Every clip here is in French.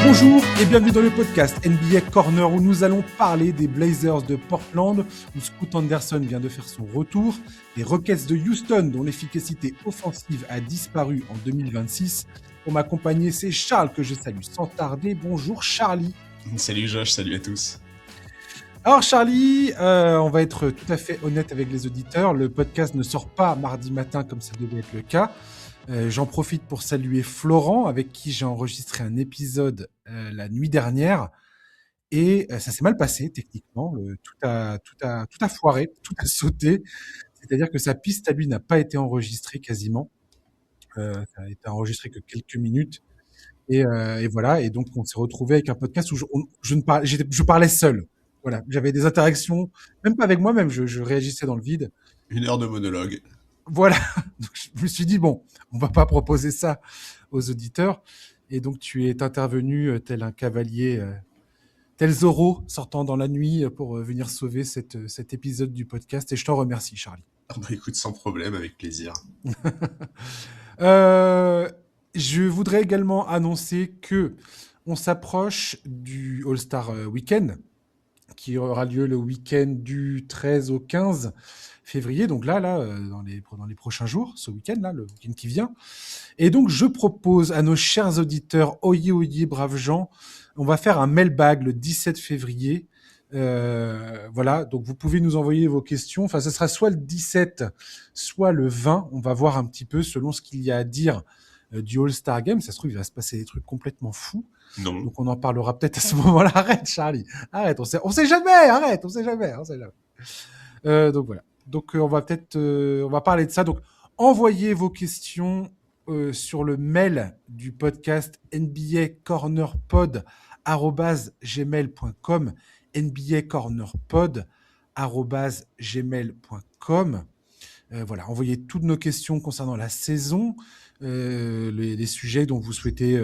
Bonjour et bienvenue dans le podcast NBA Corner où nous allons parler des Blazers de Portland où Scoot Anderson vient de faire son retour, des Rockets de Houston dont l'efficacité offensive a disparu en 2026. Pour m'accompagner, c'est Charles que je salue sans tarder. Bonjour Charlie. Salut Josh, salut à tous. Alors Charlie, on va être tout à fait honnête avec les auditeurs. Le podcast ne sort pas mardi matin comme ça devait être le cas. J'en profite pour saluer Florent, avec qui j'ai enregistré un épisode la nuit dernière. Et ça s'est mal passé, techniquement. Tout a foiré, tout a sauté. C'est-à-dire que sa piste à lui n'a pas été enregistrée quasiment. Ça a été enregistré que quelques minutes. Et voilà. Et donc, on s'est retrouvé avec un podcast où je parlais seul. Voilà. J'avais des interactions, même pas avec moi-même, je réagissais dans le vide. 1 heure de monologue. Voilà, donc je me suis dit, bon, on va pas proposer ça aux auditeurs. Et donc, tu es intervenu tel un cavalier, tel Zorro, sortant dans la nuit pour venir sauver cet épisode du podcast. Et je t'en remercie, Charlie. Ah bah écoute, sans problème, avec plaisir. Je voudrais également annoncer que on s'approche du All-Star Weekend, qui aura lieu le week-end du 13 au 15 février, donc là dans les prochains jours, ce week-end-là, le week-end qui vient. Et donc, je propose à nos chers auditeurs, oyez, braves gens, on va faire un mailbag le 17 février. Voilà, donc vous pouvez nous envoyer vos questions. Enfin, ce sera soit le 17, soit le 20. On va voir un petit peu selon ce qu'il y a à dire du All-Star Game. Ça se trouve, il va se passer des trucs complètement fous. Non. Donc, on en parlera peut-être à ce moment-là. Arrête, Charlie. Arrête, on sait jamais. Arrête, on sait jamais. Donc, voilà. Donc, on va parler de ça. Donc, envoyez vos questions sur le mail du podcast nbacornerpod@gmail.com, nbacornerpod@gmail.com. Voilà, envoyez toutes nos questions concernant la saison, les sujets dont vous souhaitez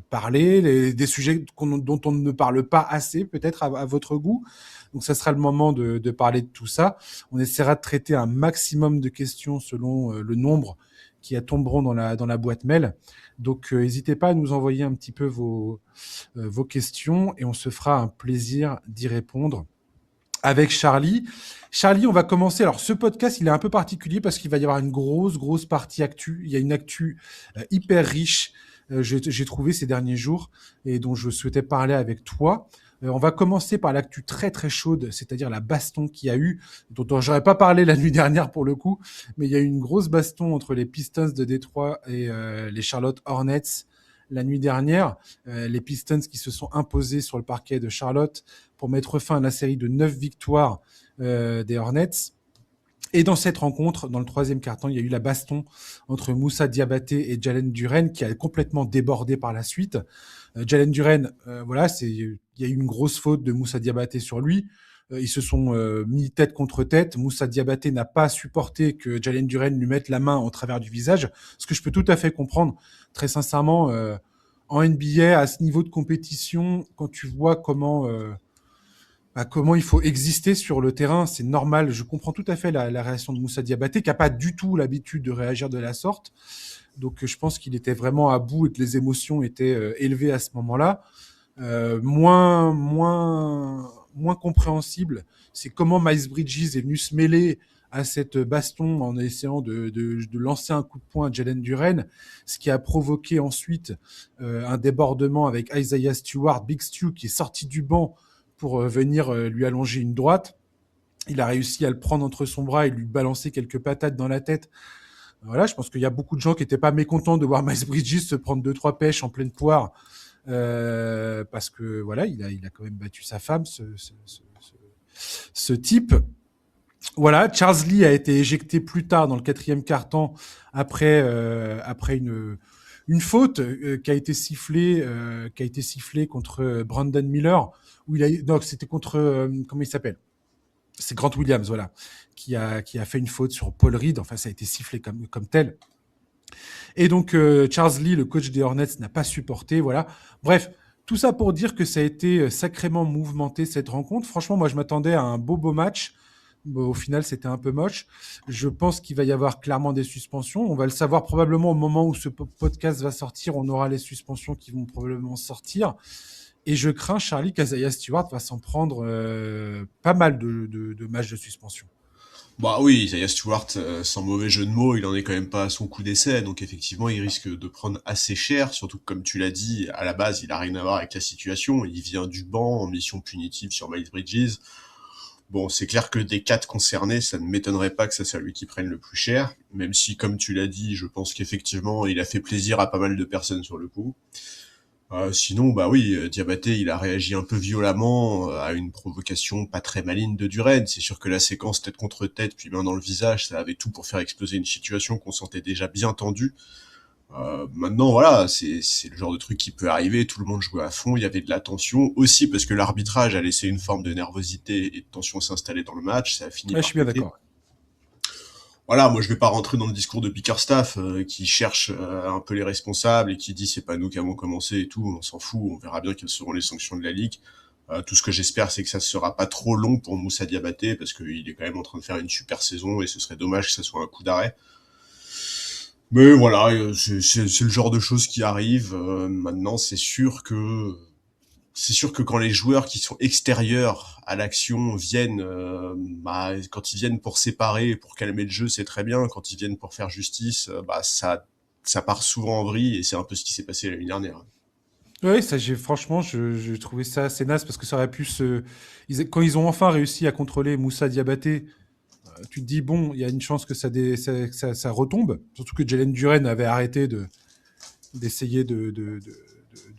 parler, des sujets dont on ne parle pas assez, peut-être à votre goût. Donc, ça sera le moment de parler de tout ça. On essaiera de traiter un maximum de questions selon le nombre qui tomberont dans la boîte mail. Donc, n'hésitez pas à nous envoyer un petit peu vos questions et on se fera un plaisir d'y répondre avec Charlie. Charlie, on va commencer. Alors, ce podcast, il est un peu particulier parce qu'il va y avoir une grosse partie actu. Il y a une actu hyper riche, j'ai trouvé ces derniers jours et dont je souhaitais parler avec toi. On va commencer par l'actu très chaude, c'est-à-dire la baston qu'il y a eu, dont j'aurais pas parlé la nuit dernière pour le coup, mais il y a eu une grosse baston entre les Pistons de Détroit et les Charlotte Hornets la nuit dernière. Les Pistons qui se sont imposés sur le parquet de Charlotte pour mettre fin à la série de 9 victoires des Hornets. Et dans cette rencontre, dans le troisième quart-temps, il y a eu la baston entre Moussa Diabaté et Jalen Duren qui a complètement débordé par la suite. Jalen Duren, il y a eu une grosse faute de Moussa Diabaté sur lui. Ils se sont mis tête contre tête. Moussa Diabaté n'a pas supporté que Jalen Duren lui mette la main en travers du visage, ce que je peux tout à fait comprendre. Très sincèrement, en NBA, à ce niveau de compétition, quand tu vois comment il faut exister sur le terrain, c'est normal. Je comprends tout à fait la réaction de Moussa Diabaté, qui n'a pas du tout l'habitude de réagir de la sorte. Donc, je pense qu'il était vraiment à bout et que les émotions étaient élevées à ce moment-là. Moins compréhensible, c'est comment Miles Bridges est venu se mêler à cette baston en essayant de lancer un coup de poing à Jalen Duren, ce qui a provoqué ensuite un débordement avec Isaiah Stewart, Big Stu, qui est sorti du banc pour venir lui allonger une droite. Il a réussi à le prendre entre son bras et lui balancer quelques patates dans la tête. Voilà, je pense qu'il y a beaucoup de gens qui n'étaient pas mécontents de voir Miles Bridges se prendre 2-3 pêches en pleine poire parce que voilà, il a quand même battu sa femme, ce type. Voilà, Charles Lee a été éjecté plus tard dans le quatrième quart-temps après une faute qui a été sifflée contre Brandon Miller où c'était contre comment il s'appelle, c'est Grant Williams, voilà, qui a fait une faute sur Paul Reed. Enfin, ça a été sifflé comme tel. Et donc Charles Lee, le coach des Hornets, n'a pas supporté. Voilà. Bref, tout ça pour dire que ça a été sacrément mouvementé cette rencontre. Franchement, moi, je m'attendais à un beau match. Bon, au final, c'était un peu moche. Je pense qu'il va y avoir clairement des suspensions. On va le savoir probablement au moment où ce podcast va sortir. On aura les suspensions qui vont probablement sortir. Et je crains, Charlie, qu'Isaiah Stewart va s'en prendre pas mal de matchs de suspension. Bah oui, Isaiah Stewart, sans mauvais jeu de mots, il en est quand même pas à son coup d'essai, donc effectivement, il risque de prendre assez cher, surtout que, comme tu l'as dit, à la base, il a rien à voir avec la situation, il vient du banc en mission punitive sur Miles Bridges. Bon, c'est clair que des 4 concernés, ça ne m'étonnerait pas que ça soit lui qui prenne le plus cher, même si, comme tu l'as dit, je pense qu'effectivement, il a fait plaisir à pas mal de personnes sur le coup. Sinon, bah oui, Diabaté, il a réagi un peu violemment à une provocation pas très maligne de Duren. C'est sûr que la séquence tête contre tête, puis main dans le visage, ça avait tout pour faire exploser une situation qu'on sentait déjà bien tendue. Maintenant, voilà, c'est le genre de truc qui peut arriver, tout le monde jouait à fond, il y avait de la tension, aussi parce que l'arbitrage a laissé une forme de nervosité et de tension s'installer dans le match, ça a fini Ouais, je par suis bien péter. d'accord. Voilà, moi je vais pas rentrer dans le discours de Bickerstaff qui cherche un peu les responsables et qui dit c'est pas nous qui avons commencé et tout, on s'en fout, on verra bien quelles seront les sanctions de la ligue. Tout ce que j'espère c'est que ça sera pas trop long pour Moussa Diabaté parce qu'il est quand même en train de faire une super saison et ce serait dommage que ça soit un coup d'arrêt. Mais voilà, c'est le genre de choses qui arrivent. Maintenant, c'est sûr que quand les joueurs qui sont extérieurs à l'action viennent, bah, quand ils viennent pour séparer, pour calmer le jeu, c'est très bien. Quand ils viennent pour faire justice, bah ça part souvent en vrille et c'est un peu ce qui s'est passé l'année dernière. Oui, ça, franchement, j'ai trouvé ça assez naze parce que ça aurait pu quand ils ont enfin réussi à contrôler Moussa Diabaté, tu te dis, bon, il y a une chance que ça retombe. Surtout que Jalen Duren avait arrêté d'essayer de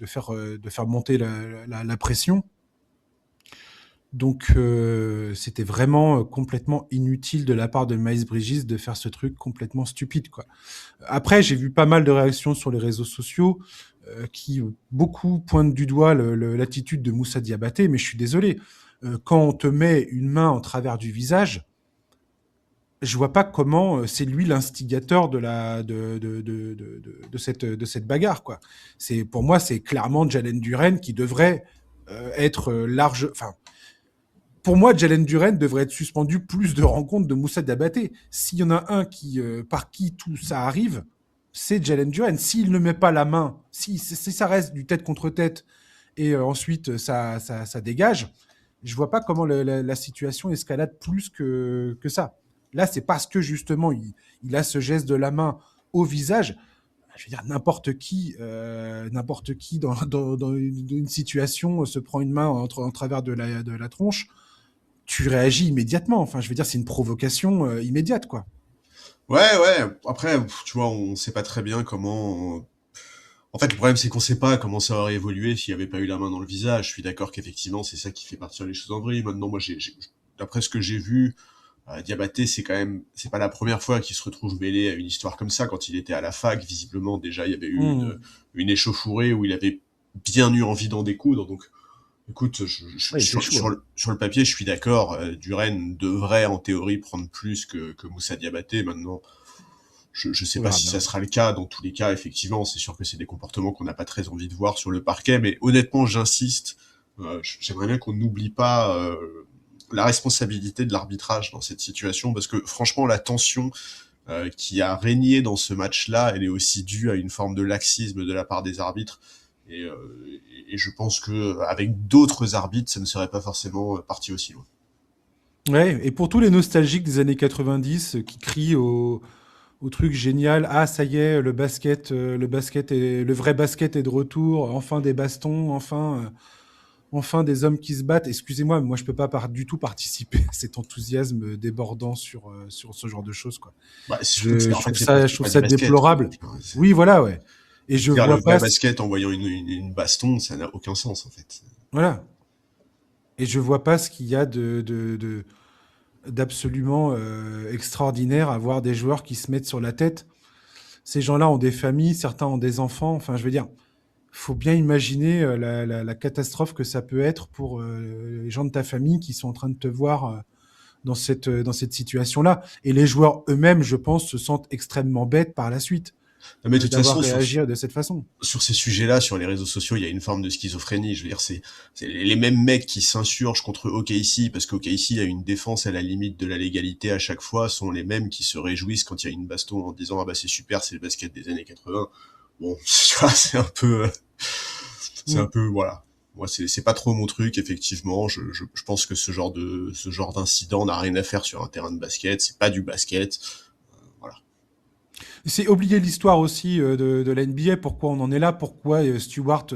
faire monter la pression. Donc, c'était vraiment complètement inutile de la part de Miles Bridges de faire ce truc complètement stupide, quoi. Après, j'ai vu pas mal de réactions sur les réseaux sociaux qui beaucoup pointent du doigt l'attitude de Moussa Diabaté, mais je suis désolé. Quand on te met une main en travers du visage, je vois pas comment c'est lui l'instigateur de cette bagarre, quoi. Pour moi, c'est clairement Jalen Duren qui devrait être large. Enfin, pour moi, Jalen Duren devrait être suspendu plus de rencontres de Moussa Diabaté. S'il y en a un par qui tout ça arrive, c'est Jalen Duren. S'il ne met pas la main, si ça reste du tête contre tête et ensuite ça dégage, je vois pas comment la situation escalade plus que ça. Là, c'est parce que justement, il a ce geste de la main au visage. Je veux dire, n'importe qui dans une situation se prend une main en travers de la tronche, tu réagis immédiatement. Enfin, je veux dire, c'est une provocation immédiate, quoi. Ouais, ouais. Après, tu vois, on sait pas très bien comment. En fait, le problème, c'est qu'on sait pas comment ça aurait évolué s'il y avait pas eu la main dans le visage. Je suis d'accord qu'effectivement, c'est ça qui fait partir les choses en vrille. Maintenant, moi, d'après ce que j'ai vu, Diabaté, c'est pas la première fois qu'il se retrouve mêlé à une histoire comme ça. Quand il était à la fac, visiblement, déjà, il y avait eu Mmh. une échauffourée où il avait bien eu envie d'en découdre. Donc, écoute, Ouais, il était chaud, hein. sur le papier, je suis d'accord. Duren devrait, en théorie, prendre plus que Moussa Diabaté. Maintenant, je sais On pas verra si bien. ça sera le cas. Dans tous les cas, effectivement, c'est sûr que c'est des comportements qu'on n'a pas très envie de voir sur le parquet. Mais honnêtement, j'insiste. J'aimerais bien qu'on n'oublie pas la responsabilité de l'arbitrage dans cette situation, parce que franchement, la tension qui a régné dans ce match-là, elle est aussi due à une forme de laxisme de la part des arbitres. Et, euh, et je pense que avec d'autres arbitres, ça ne serait pas forcément parti aussi loin. Ouais, et pour tous les nostalgiques des années 90 qui crient au truc génial, ah ça y est, le vrai basket est de retour, enfin des bastons, enfin des hommes qui se battent. Excusez-moi, mais moi je peux pas du tout participer à cet enthousiasme débordant sur ce genre de choses, quoi. Bah, surtout que Je en fait, trouve ça, je c'est trouve pas du ça basket, quoi. déplorable. Enfin, Oui, voilà, ouais. Et je dire le vois vrai pas, basket en voyant une baston, ça n'a aucun sens en fait. voilà. Et je vois pas ce qu'il y a d'absolument extraordinaire à voir des joueurs qui se mettent sur la tête. Ces gens-là ont des familles, certains ont des enfants. Enfin, je veux dire, faut bien imaginer la catastrophe que ça peut être pour les gens de ta famille qui sont en train de te voir dans cette situation-là. Et les joueurs eux-mêmes, je pense, se sentent extrêmement bêtes par la suite. Non, mais de toute d'avoir façon, réagi de cette façon. sur ces sujets-là, sur les réseaux sociaux, il y a une forme de schizophrénie. Je veux dire, c'est les mêmes mecs qui s'insurgent contre OKC parce qu'OKC a une défense à la limite de la légalité à chaque fois, sont les mêmes qui se réjouissent quand il y a une baston en disant ah bah c'est super, c'est le basket des années 80. Bon, tu vois, c'est un Mm. peu, voilà. Moi, c'est pas trop mon truc, effectivement. Je pense que ce genre d'incident n'a rien à faire sur un terrain de basket. C'est pas du basket. Voilà. C'est oublier l'histoire aussi de la NBA, pourquoi on en est là, pourquoi Stewart,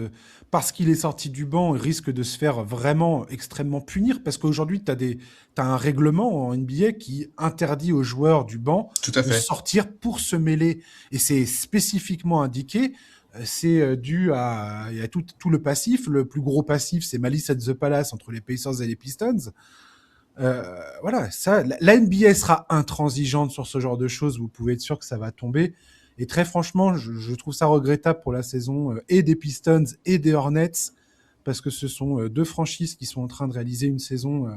parce qu'il est sorti du banc, il risque de se faire vraiment extrêmement punir, parce qu'aujourd'hui, t'as un règlement en NBA qui interdit aux joueurs du banc Tout à de fait. sortir pour se mêler, et c'est spécifiquement indiqué. C'est dû à tout le passif. Le plus gros passif, c'est Malice at the Palace entre les Pacers et les Pistons. Voilà, ça, la NBA sera intransigeante sur ce genre de choses. Vous pouvez être sûr que ça va tomber. Et très franchement, je trouve ça regrettable pour la saison et des Pistons et des Hornets, parce que ce sont deux franchises qui sont en train de réaliser une saison,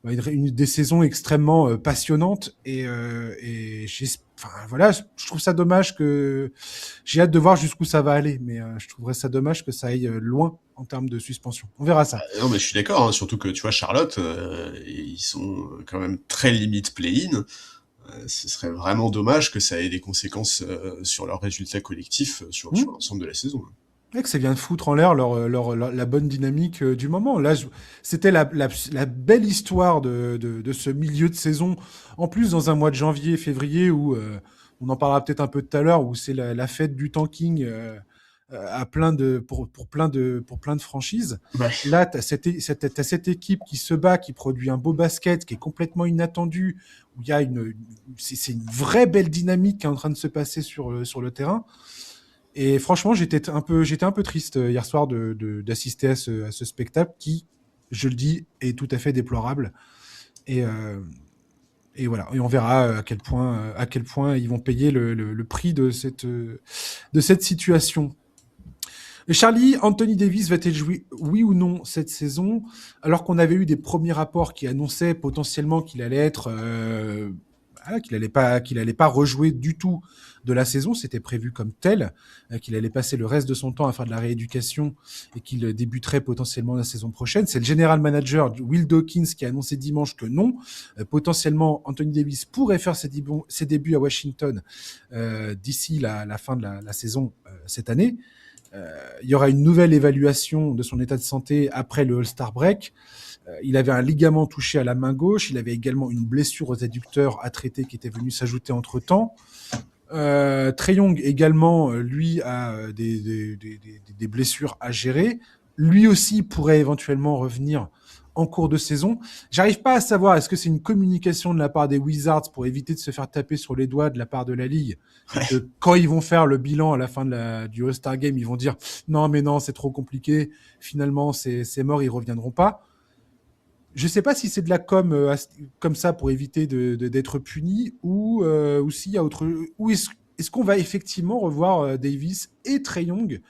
des saisons extrêmement passionnantes. Et enfin, voilà, je trouve ça dommage que j'ai hâte de voir jusqu'où ça va aller, mais je trouverais ça dommage que ça aille loin en termes de suspension. On verra ça. Non, mais je suis d'accord, hein, surtout que tu vois, Charlotte, ils sont quand même très limite play-in. Ce serait vraiment dommage que ça ait des conséquences sur leurs résultats collectifs sur Hmm. l'ensemble de la saison. Ouais, que ça vient de foutre en l'air la bonne dynamique du moment. Là, c'était la belle histoire de ce milieu de saison. En plus, dans un mois de janvier, février, où on en parlera peut-être un peu tout à l'heure, où c'est la fête du tanking à pour plein de franchises. Ouais. Là, t'as cette équipe qui se bat, qui produit un beau basket, qui est complètement inattendu, où il y a c'est une vraie belle dynamique qui est en train de se passer sur le terrain. Et franchement, j'étais un peu triste hier soir d'assister à ce spectacle qui, je le dis, est tout à fait déplorable. Et, euh, et voilà. Et on verra à quel point ils vont payer le prix de cette situation. Et Charlie, Anthony Davis va-t-il jouer, oui ou non, cette saison, alors qu'on avait eu des premiers rapports qui annonçaient potentiellement qu'il allait être, voilà, qu'il allait pas rejouer du tout de la saison, c'était prévu comme tel, qu'il allait passer le reste de son temps à faire de la rééducation et qu'il débuterait potentiellement la saison prochaine. C'est le général manager Will Dawkins qui a annoncé dimanche que non, potentiellement Anthony Davis pourrait faire ses débuts à Washington d'ici la fin de la saison cette année. Il y aura une nouvelle évaluation de son état de santé après le All-Star break. Il avait un ligament touché à la main gauche. Il avait également une blessure aux adducteurs à traiter qui était venue s'ajouter entre-temps. Trae Young également, lui, a des blessures à gérer. Lui aussi pourrait éventuellement revenir en cours de saison. J'arrive pas à savoir, est-ce que c'est une communication de la part des Wizards pour éviter de se faire taper sur les doigts de la part de la Ligue et Ouais. que quand ils vont faire le bilan à la fin du All-Star Game, ils vont dire non, mais non, c'est trop compliqué, finalement, c'est mort, ils reviendront pas. Je sais pas si c'est de la com comme ça pour éviter d'être puni ou s'il y a autre. Ou est-ce qu'on va effectivement revoir Davis et Trae Young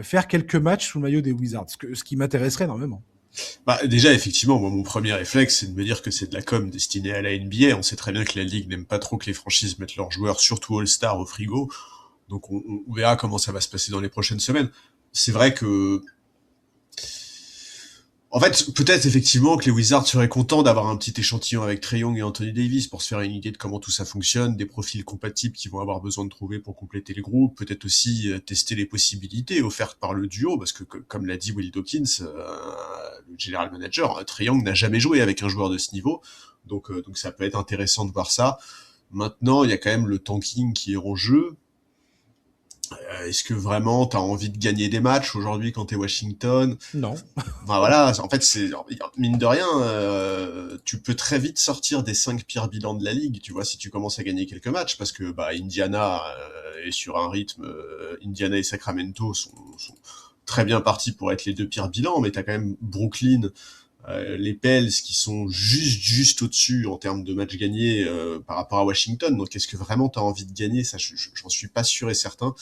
faire quelques matchs sous le maillot des Wizards, ce qui m'intéresserait énormément. Bah, déjà, effectivement, moi, mon premier réflexe, c'est de me dire que c'est de la com destinée à la NBA. On sait très bien que la Ligue n'aime pas trop que les franchises mettent leurs joueurs, surtout All-Star, au frigo. Donc, on verra comment ça va se passer dans les prochaines semaines. C'est vrai que en fait, peut-être effectivement que les Wizards seraient contents d'avoir un petit échantillon avec Trae Young et Anthony Davis pour se faire une idée de comment tout ça fonctionne, des profils compatibles qu'ils vont avoir besoin de trouver pour compléter le groupe, peut-être aussi tester les possibilités offertes par le duo, parce que comme l'a dit Will Dawkins, le general manager, Trae Young n'a jamais joué avec un joueur de ce niveau, donc ça peut être intéressant de voir ça. Maintenant, il y a quand même le tanking qui est en jeu. Est-ce que vraiment t'as envie de gagner des matchs aujourd'hui quand t'es Washington? Non. Bah voilà, en fait, c'est mine de rien, tu peux très vite sortir des 5 pires bilans de la ligue, tu vois, si tu commences à gagner quelques matchs, parce que bah Indiana est sur un rythme, Indiana et Sacramento sont très bien partis pour être les deux pires bilans, mais t'as quand même Brooklyn, les Pels qui sont juste au-dessus en termes de matchs gagnés par rapport à Washington. Donc est-ce que vraiment t'as envie de gagner? Ça, j'en suis pas sûr et certain.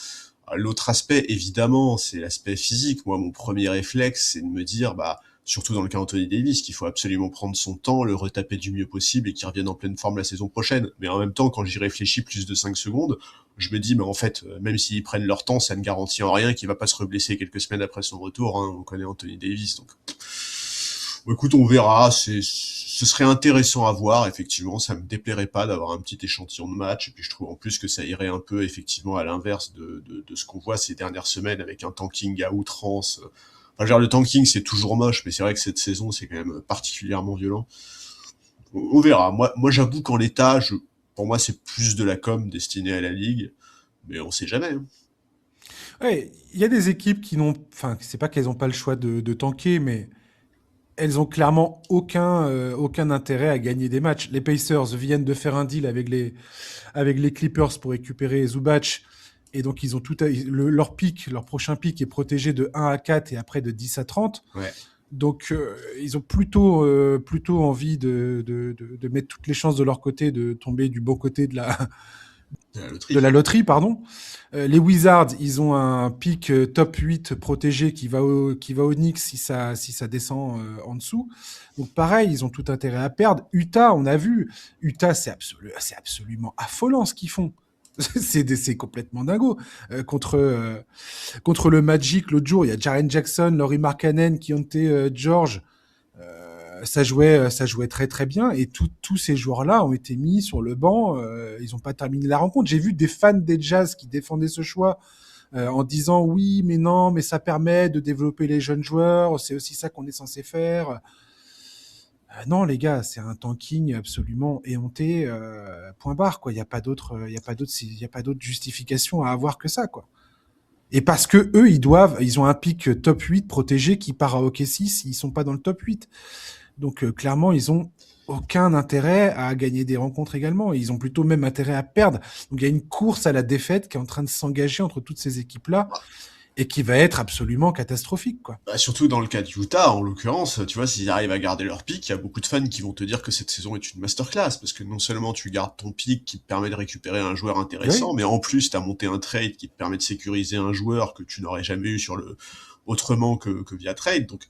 L'autre aspect, évidemment, c'est l'aspect physique. Moi, mon premier réflexe, c'est de me dire, bah, surtout dans le cas d'Anthony Davis, qu'il faut absolument prendre son temps, le retaper du mieux possible et qu'il revienne en pleine forme la saison prochaine. Mais en même temps, quand j'y réfléchis plus de 5 secondes, je me dis, mais en fait, même s'ils prennent leur temps, ça ne garantit en rien qu'il va pas se reblesser quelques semaines après son retour, hein. On connaît Anthony Davis, donc... Bon, écoute, on verra, ce serait intéressant à voir, effectivement, ça me déplairait pas d'avoir un petit échantillon de match, et puis je trouve en plus que ça irait un peu, effectivement, à l'inverse de ce qu'on voit ces dernières semaines avec un tanking à outrance. Enfin, genre, le tanking, c'est toujours moche, mais c'est vrai que cette saison, c'est quand même particulièrement violent. On verra. Moi, j'avoue qu'en l'état, pour moi, c'est plus de la com destinée à la ligue, mais on sait jamais, hein. Ouais, il y a des équipes qui n'ont, enfin, c'est pas qu'elles n'ont pas le choix de tanker, mais elles ont clairement aucun intérêt à gagner des matchs. Les Pacers viennent de faire un deal avec les Clippers pour récupérer Zubac. Et donc, ils ont leur pic, leur prochain pic est protégé de 1 à 4 et après de 10 à 30. Ouais. Donc, ils ont plutôt envie de mettre toutes les chances de leur côté, de tomber du bon côté de La loterie. de la loterie, pardon. Les Wizards, ils ont un pic top 8 protégé qui va au Knicks si ça descend en dessous. Donc pareil, ils ont tout intérêt à perdre. Utah, on a vu. Utah, c'est absolument affolant ce qu'ils font. C'est complètement dingo. Contre le Magic, l'autre jour, il y a Jaren Jackson, Lauri Markkanen, Keyonte George. Ça jouait très très bien et tous ces joueurs-là ont été mis sur le banc. Ils n'ont pas terminé la rencontre. J'ai vu des fans des Jazz qui défendaient ce choix en disant oui, mais non, mais ça permet de développer les jeunes joueurs. C'est aussi ça qu'on est censé faire. Non, les gars, c'est un tanking absolument éhonté. Point barre, quoi. Il y a pas d'autre justification à avoir que ça, quoi. Et parce que eux, ils ont un pic top 8 protégé qui part à OKC s'ils sont pas dans le top 8. Donc clairement, ils ont aucun intérêt à gagner des rencontres également. Ils ont plutôt même intérêt à perdre. Donc il y a une course à la défaite qui est en train de s'engager entre toutes ces équipes-là et qui va être absolument catastrophique, quoi. Bah, surtout dans le cas d'Utah, en l'occurrence, tu vois, s'ils arrivent à garder leur pic, il y a beaucoup de fans qui vont te dire que cette saison est une masterclass, parce que non seulement tu gardes ton pic qui te permet de récupérer un joueur intéressant, Oui. mais en plus t'as monté un trade qui te permet de sécuriser un joueur que tu n'aurais jamais eu autrement que via trade. Donc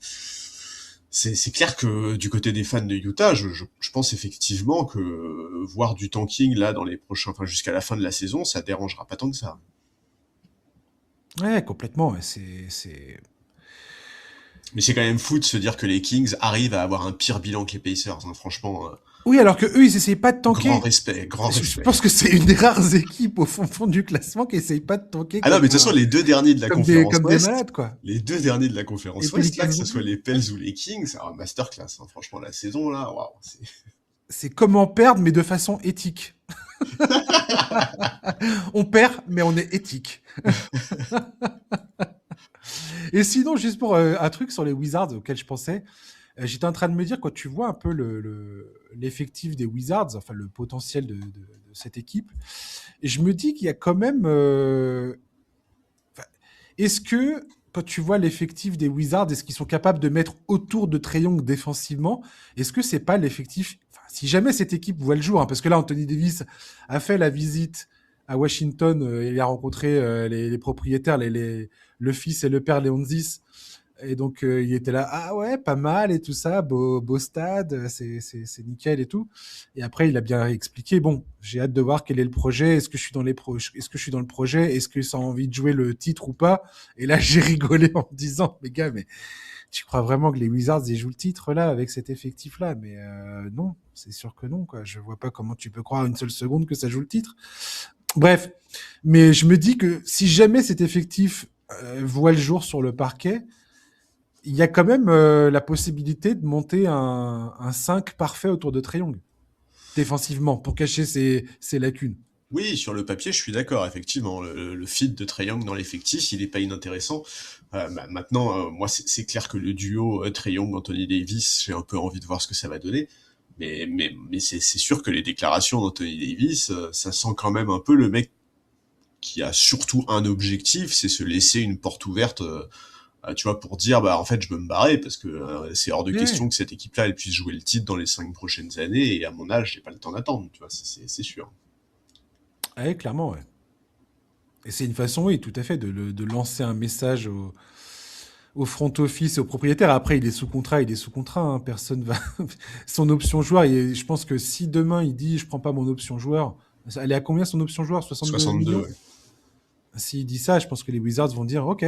c'est clair que du côté des fans de Utah, je pense effectivement que voir du tanking là dans les prochains, enfin jusqu'à la fin de la saison, ça dérangera pas tant que ça. Ouais, complètement. Ouais, Mais c'est quand même fou de se dire que les Kings arrivent à avoir un pire bilan que les Pacers, hein. Franchement, Oui, alors que eux, ils essayent pas de grand tanker. respect, grand Je respect. pense que c'est une des rares équipes au fond du classement qui essayent pas de tanker Ah non, mais de toute façon, les deux derniers de la conférence comme des Ouest, malades, quoi. les deux derniers de la Et conférence Ouest, là, Pelicans que ce non soit plus. les Pels ou les Kings, c'est un masterclass, hein. Franchement, la saison, là, waouh, C'est comment perdre, mais de façon éthique. On perd, mais on est éthique. Et sinon, juste pour un truc sur les Wizards auquel je pensais, j'étais en train de me dire, quand tu vois un peu l'effectif des Wizards, enfin le potentiel de cette équipe, et je me dis qu'il y a quand même... est-ce que, quand tu vois l'effectif des Wizards, est-ce qu'ils sont capables de mettre autour de Trae Young défensivement? Est-ce que c'est pas l'effectif... Enfin, si jamais cette équipe voit le jour, hein, parce que là, Anthony Davis a fait la visite à Washington, il a rencontré les propriétaires, le fils et le père Leonsis, et donc il était là, ah ouais, pas mal et tout ça, beau stade, c'est nickel et tout. Et après, il a bien expliqué, bon, j'ai hâte de voir quel est le projet, est-ce que je suis dans le projet, est-ce que ça a envie de jouer le titre ou pas. Et là, j'ai rigolé en me disant, mais gars, mais tu crois vraiment que les Wizards ils jouent le titre là avec cet effectif là? Mais non, c'est sûr que non, quoi. Je vois pas comment tu peux croire une seule seconde que ça joue le titre. Bref, mais je me dis que si jamais cet effectif voit le jour sur le parquet, il y a quand même la possibilité de monter un 5 parfait autour de Trae Young, défensivement, pour cacher ses lacunes. Oui, sur le papier, je suis d'accord, effectivement. Le fit de Trae Young dans l'effectif, il est pas inintéressant. Maintenant, moi, c'est clair que le duo Trae Young-Anthony Davis, j'ai un peu envie de voir ce que ça va donner. Mais c'est sûr que les déclarations d'Anthony Davis, ça sent quand même un peu le mec qui a surtout un objectif, c'est se laisser une porte ouverte, tu vois, pour dire, bah en fait, je veux me barrer parce que c'est hors de Ouais, question que cette équipe-là, elle puisse jouer le titre dans les 5 prochaines années. Et à mon âge, j'ai pas le temps d'attendre, tu vois, c'est sûr. ouais, clairement, ouais. Et c'est une façon, oui, tout à fait, de lancer un message au front office et au propriétaire. Après, il est sous contrat, hein. Personne va. Son option joueur, je pense que si demain il dit je prends pas mon option joueur, elle est à combien son option joueur? 62 62, millions? ouais. S'il dit ça, je pense que les Wizards vont dire ok,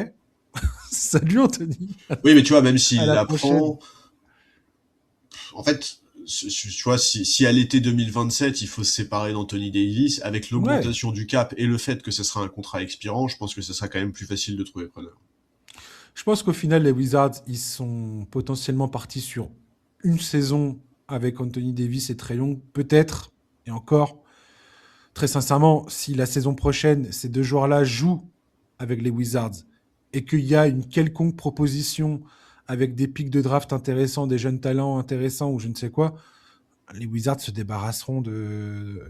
salut Anthony, Oui, mais tu vois, même à s'il la la prochaine. prend, en fait, tu vois, si à l'été 2027, il faut se séparer d'Anthony Davis, avec Ouais, l'augmentation du cap et le fait que ce sera un contrat expirant, je pense que ce sera quand même plus facile de trouver preneur. je pense qu'au final, les Wizards, ils sont potentiellement partis sur une saison avec Anthony Davis et Trae Young, peut-être, et encore. Très sincèrement, si la saison prochaine, ces deux joueurs-là jouent avec les Wizards et qu'il y a une quelconque proposition avec des pics de draft intéressants, des jeunes talents intéressants ou je ne sais quoi, les Wizards se débarrasseront de.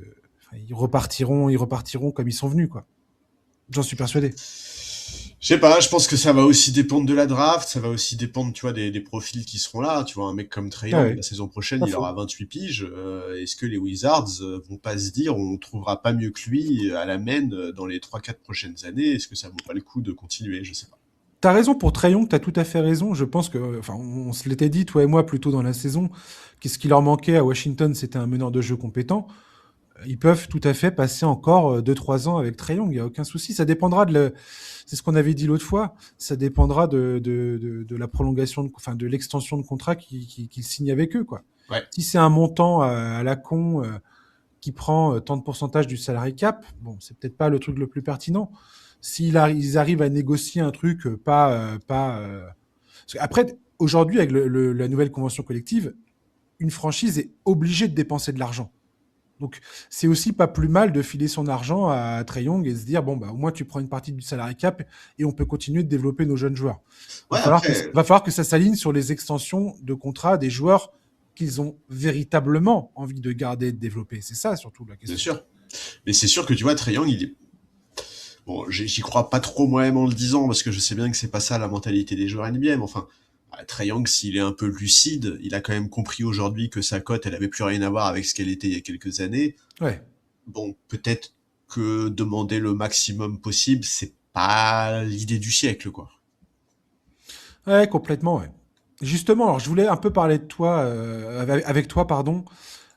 Enfin, ils repartiront comme ils sont venus, quoi. J'en suis persuadé. Je sais pas, je pense que ça va aussi dépendre de la draft, ça va aussi dépendre, tu vois, des profils qui seront là. Tu vois, un mec comme Trae Ah Young, ouais, la saison prochaine, pas il aura faux. 28 piges. Est-ce que les Wizards vont pas se dire, on trouvera pas mieux que lui à la main dans les 3-4 prochaines années? Est-ce que ça vaut pas le coup de continuer? Je sais pas. T'as raison pour Trae Young, t'as tout à fait raison. Je pense que, enfin, on se l'était dit, toi et moi, plus tôt dans la saison, qu'est-ce qui leur manquait à Washington, c'était un meneur de jeu compétent. Ils peuvent tout à fait passer encore 2-3 ans avec Trae Young, il n'y a aucun souci. Ça dépendra c'est ce qu'on avait dit l'autre fois, ça dépendra de la prolongation, enfin de l'extension de contrat qu'il signe avec eux, quoi. Ouais, Si c'est un montant à la con qui prend tant de pourcentage du salary cap, bon, c'est peut-être pas le truc le plus pertinent. Ils arrivent à négocier un truc Parce qu'après, aujourd'hui, avec la nouvelle convention collective, une franchise est obligée de dépenser de l'argent. Donc, c'est aussi pas plus mal de filer son argent à Trae Young et se dire, bon, bah, au moins, tu prends une partie du salary cap et on peut continuer de développer nos jeunes joueurs. ouais, après, Va falloir que ça s'aligne sur les extensions de contrat des joueurs qu'ils ont véritablement envie de garder et de développer. C'est ça, surtout, la bien question. sûr. Mais c'est sûr que tu vois, Trae Young, il est. Bon, j'y crois pas trop moi-même en le disant, parce que je sais bien que c'est pas ça la mentalité des joueurs NBA, mais enfin, Trae Young, s'il est un peu lucide, il a quand même compris aujourd'hui que sa cote, elle avait plus rien à voir avec ce qu'elle était il y a quelques années. Ouais. Bon, peut-être que demander le maximum possible, c'est pas l'idée du siècle, quoi. Ouais, complètement, ouais. Justement, alors, je voulais un peu parler de toi, avec toi, pardon,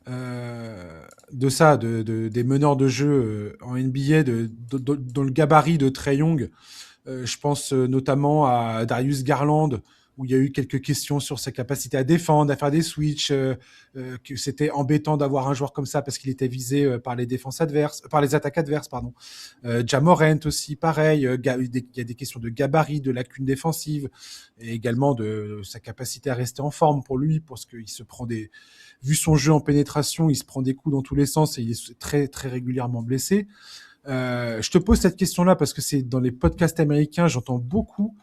de ça, des meneurs de jeu en NBA, dans le gabarit de Trae Young. Je pense notamment à Darius Garland, où il y a eu quelques questions sur sa capacité à défendre, à faire des switches, que c'était embêtant d'avoir un joueur comme ça parce qu'il était visé par les défenses adverses, par les attaques adverses, pardon. Ja Morant aussi, pareil. Il y a des questions de gabarit, de lacunes défensives, et également de sa capacité à rester en forme pour lui, parce qu'il se prend des, vu son jeu en pénétration, il se prend des coups dans tous les sens et il est très très régulièrement blessé. Je te pose cette question-là parce que c'est dans les podcasts américains, j'entends beaucoup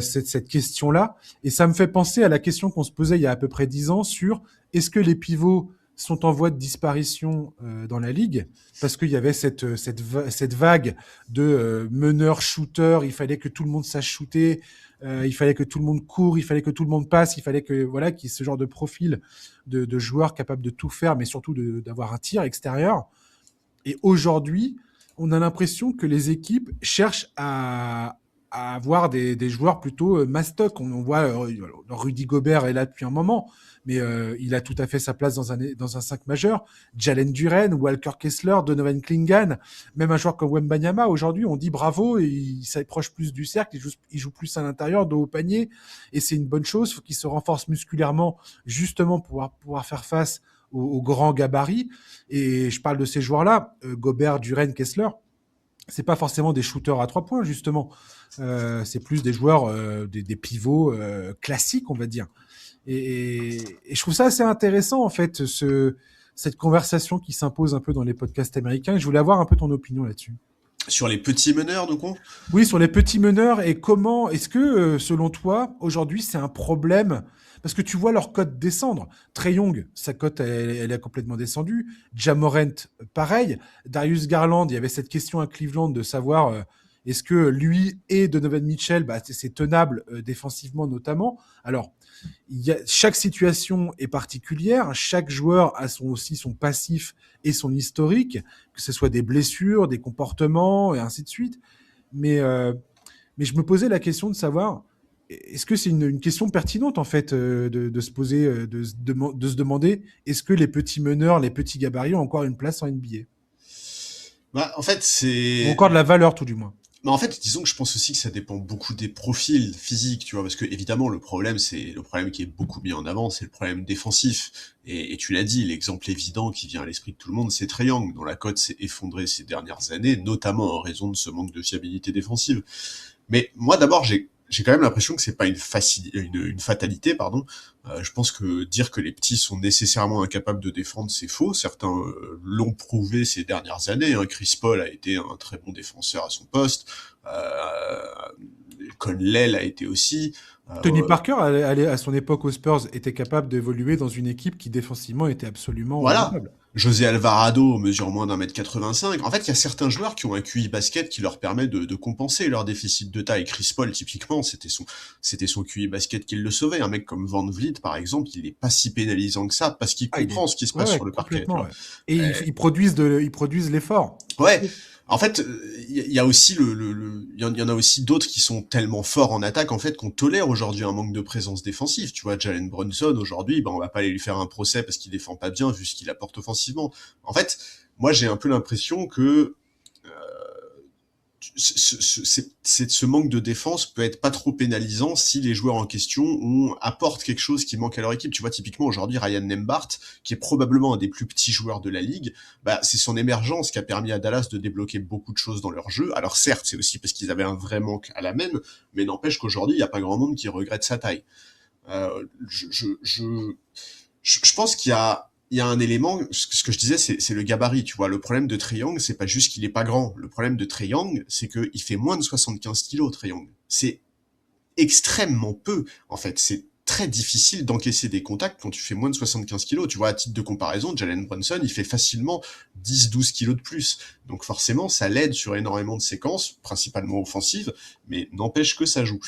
cette question-là, et ça me fait penser à la question qu'on se posait il y a à peu près 10 ans sur est-ce que les pivots sont en voie de disparition dans la ligue, parce qu'il y avait cette vague de meneurs-shooters, il fallait que tout le monde sache shooter, il fallait que tout le monde court, il fallait que tout le monde passe, il fallait que voilà qu'il y ait ce genre de profil de joueurs capables de tout faire, mais surtout d'avoir un tir extérieur. Et aujourd'hui, on a l'impression que les équipes cherchent à avoir des joueurs plutôt mastoc. On voit Rudy Gobert est là depuis un moment, mais il a tout à fait sa place dans un 5 majeur. Jalen Duren, Walker Kessler, Donovan Clingan, même un joueur comme Wembanyama, aujourd'hui, on dit bravo, il s'approche plus du cercle, il joue plus à l'intérieur, dos au panier, et c'est une bonne chose. Il faut qu'il se renforce musculairement, justement, pour pouvoir faire face aux grands gabarits. Et je parle de ces joueurs-là, Gobert, Duren, Kessler, c'est pas forcément des shooters à 3 points, justement. C'est plus des joueurs, des pivots classiques, on va dire. Et je trouve ça assez intéressant, en fait, cette conversation qui s'impose un peu dans les podcasts américains. Je voulais avoir un peu ton opinion là-dessus. Sur les petits meneurs, du coup? Oui, sur les petits meneurs et comment est-ce que, selon toi, aujourd'hui, c'est un problème parce que tu vois leur cote descendre. Trae Young, sa cote, elle a complètement descendu. Ja Morant, pareil. Darius Garland, il y avait cette question à Cleveland de savoir est-ce que lui et Donovan Mitchell, bah, c'est tenable défensivement notamment. Alors, chaque situation est particulière. Chaque joueur a aussi son passif et son historique, que ce soit des blessures, des comportements et ainsi de suite. Mais, euh, mais je me posais la question de savoir est-ce que c'est une question pertinente en fait de se poser, de se demander est-ce que les petits meneurs, les petits gabarits ont encore une place en NBA Bah, en fait, ou c'est encore de la valeur tout du moins. Mais en fait, disons que je pense aussi que ça dépend beaucoup des profils physiques, tu vois, parce que évidemment le problème qui est beaucoup mis en avant, c'est le problème défensif. Et tu l'as dit, l'exemple évident qui vient à l'esprit de tout le monde, c'est Trae Young, dont la cote s'est effondrée ces dernières années, notamment en raison de ce manque de fiabilité défensive. Mais moi, d'abord, j'ai quand même l'impression que c'est pas une fatalité, pardon. Je pense que dire que les petits sont nécessairement incapables de défendre, c'est faux. Certains l'ont prouvé ces dernières années. Hein. Chris Paul a été un très bon défenseur à son poste. Conley l'a été aussi. Tony Parker, à son époque aux Spurs, était capable d'évoluer dans une équipe qui défensivement était absolument Voilà. redoutable. José Alvarado mesure moins d'1m85. En fait, il y a certains joueurs qui ont un QI basket qui leur permet de compenser leur déficit de taille. Chris Paul, typiquement, c'était son QI basket qui le sauvait. Un mec comme Van Vliet, par exemple, il est pas si pénalisant que ça parce qu'il Ah, il est comprend ce qui se ouais, passe ouais, sur le parquet, tu complètement. vois. Ouais. Et ils produisent l'effort. Ouais. En fait, il y a aussi il y en a aussi d'autres qui sont tellement forts en attaque, en fait, qu'on tolère aujourd'hui un manque de présence défensive. Tu vois, Jalen Brunson, aujourd'hui, ben, on va pas aller lui faire un procès parce qu'il défend pas bien, vu ce qu'il apporte offensivement. En fait, moi, j'ai un peu l'impression que ce manque de défense peut être pas trop pénalisant si les joueurs en question apportent quelque chose qui manque à leur équipe. Tu vois, typiquement, aujourd'hui, Ryan Nembhard, qui est probablement un des plus petits joueurs de la ligue, bah, c'est son émergence qui a permis à Dallas de débloquer beaucoup de choses dans leur jeu. Alors certes, c'est aussi parce qu'ils avaient un vrai manque à la main, mais n'empêche qu'aujourd'hui, il n'y a pas grand monde qui regrette sa taille. Je pense qu'il y a un élément, ce que je disais, c'est le gabarit, tu vois. Le problème de Trae Young, c'est pas juste qu'il est pas grand. Le problème de Trae Young, c'est qu'il fait moins de 75 kilos, Trae Young. C'est extrêmement peu, en fait. C'est très difficile d'encaisser des contacts quand tu fais moins de 75 kilos. Tu vois, à titre de comparaison, Jalen Brunson, il fait facilement 10-12 kilos de plus. Donc forcément, ça l'aide sur énormément de séquences, principalement offensives, mais n'empêche que ça joue.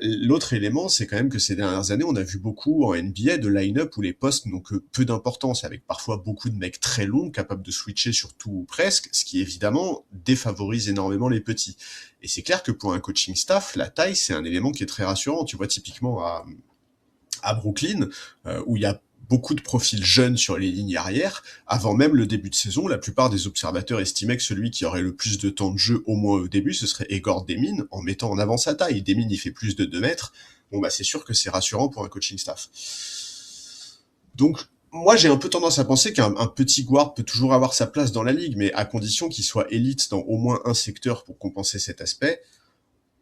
L'autre élément, c'est quand même que ces dernières années, on a vu beaucoup en NBA de line-up où les postes n'ont que peu d'importance, avec parfois beaucoup de mecs très longs, capables de switcher sur tout ou presque, ce qui évidemment défavorise énormément les petits. Et c'est clair que pour un coaching staff, la taille, c'est un élément qui est très rassurant. Tu vois, typiquement à Brooklyn, où il y a beaucoup de profils jeunes sur les lignes arrière. Avant même le début de saison, la plupart des observateurs estimaient que celui qui aurait le plus de temps de jeu, au moins au début, ce serait Egor Demin, en mettant en avant sa taille. Demin, il fait plus de 2 mètres. Bon, bah, c'est sûr que c'est rassurant pour un coaching staff. Donc, moi, j'ai un peu tendance à penser qu'un petit guard peut toujours avoir sa place dans la ligue, mais à condition qu'il soit élite dans au moins un secteur pour compenser cet aspect.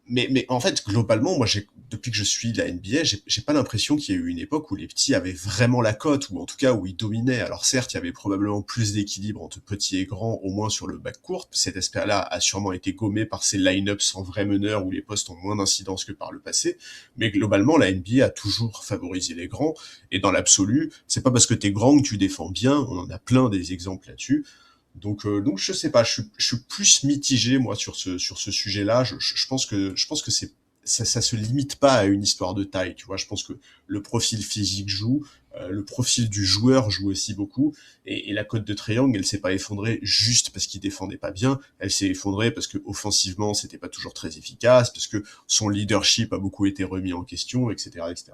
Mais en fait, globalement, moi, depuis que je suis la NBA, j'ai pas l'impression qu'il y ait eu une époque où les petits avaient vraiment la cote, ou en tout cas où ils dominaient. Alors certes, il y avait probablement plus d'équilibre entre petits et grands, au moins sur le backcourt. Cet aspect-là a sûrement été gommé par ces line-ups sans vrai meneur où les postes ont moins d'incidence que par le passé. Mais globalement, la NBA a toujours favorisé les grands. Et dans l'absolu, c'est pas parce que t'es grand que tu défends bien. On en a plein des exemples là-dessus. Donc je sais pas, je suis plus mitigé moi sur ce sujet-là. Je pense que ça se limite pas à une histoire de taille, tu vois. Je pense que le profil physique joue, le profil du joueur joue aussi beaucoup, et la cote de Trae Young, elle s'est pas effondrée juste parce qu'il défendait pas bien, elle s'est effondrée parce que offensivement c'était pas toujours très efficace, parce que son leadership a beaucoup été remis en question, etc., etc.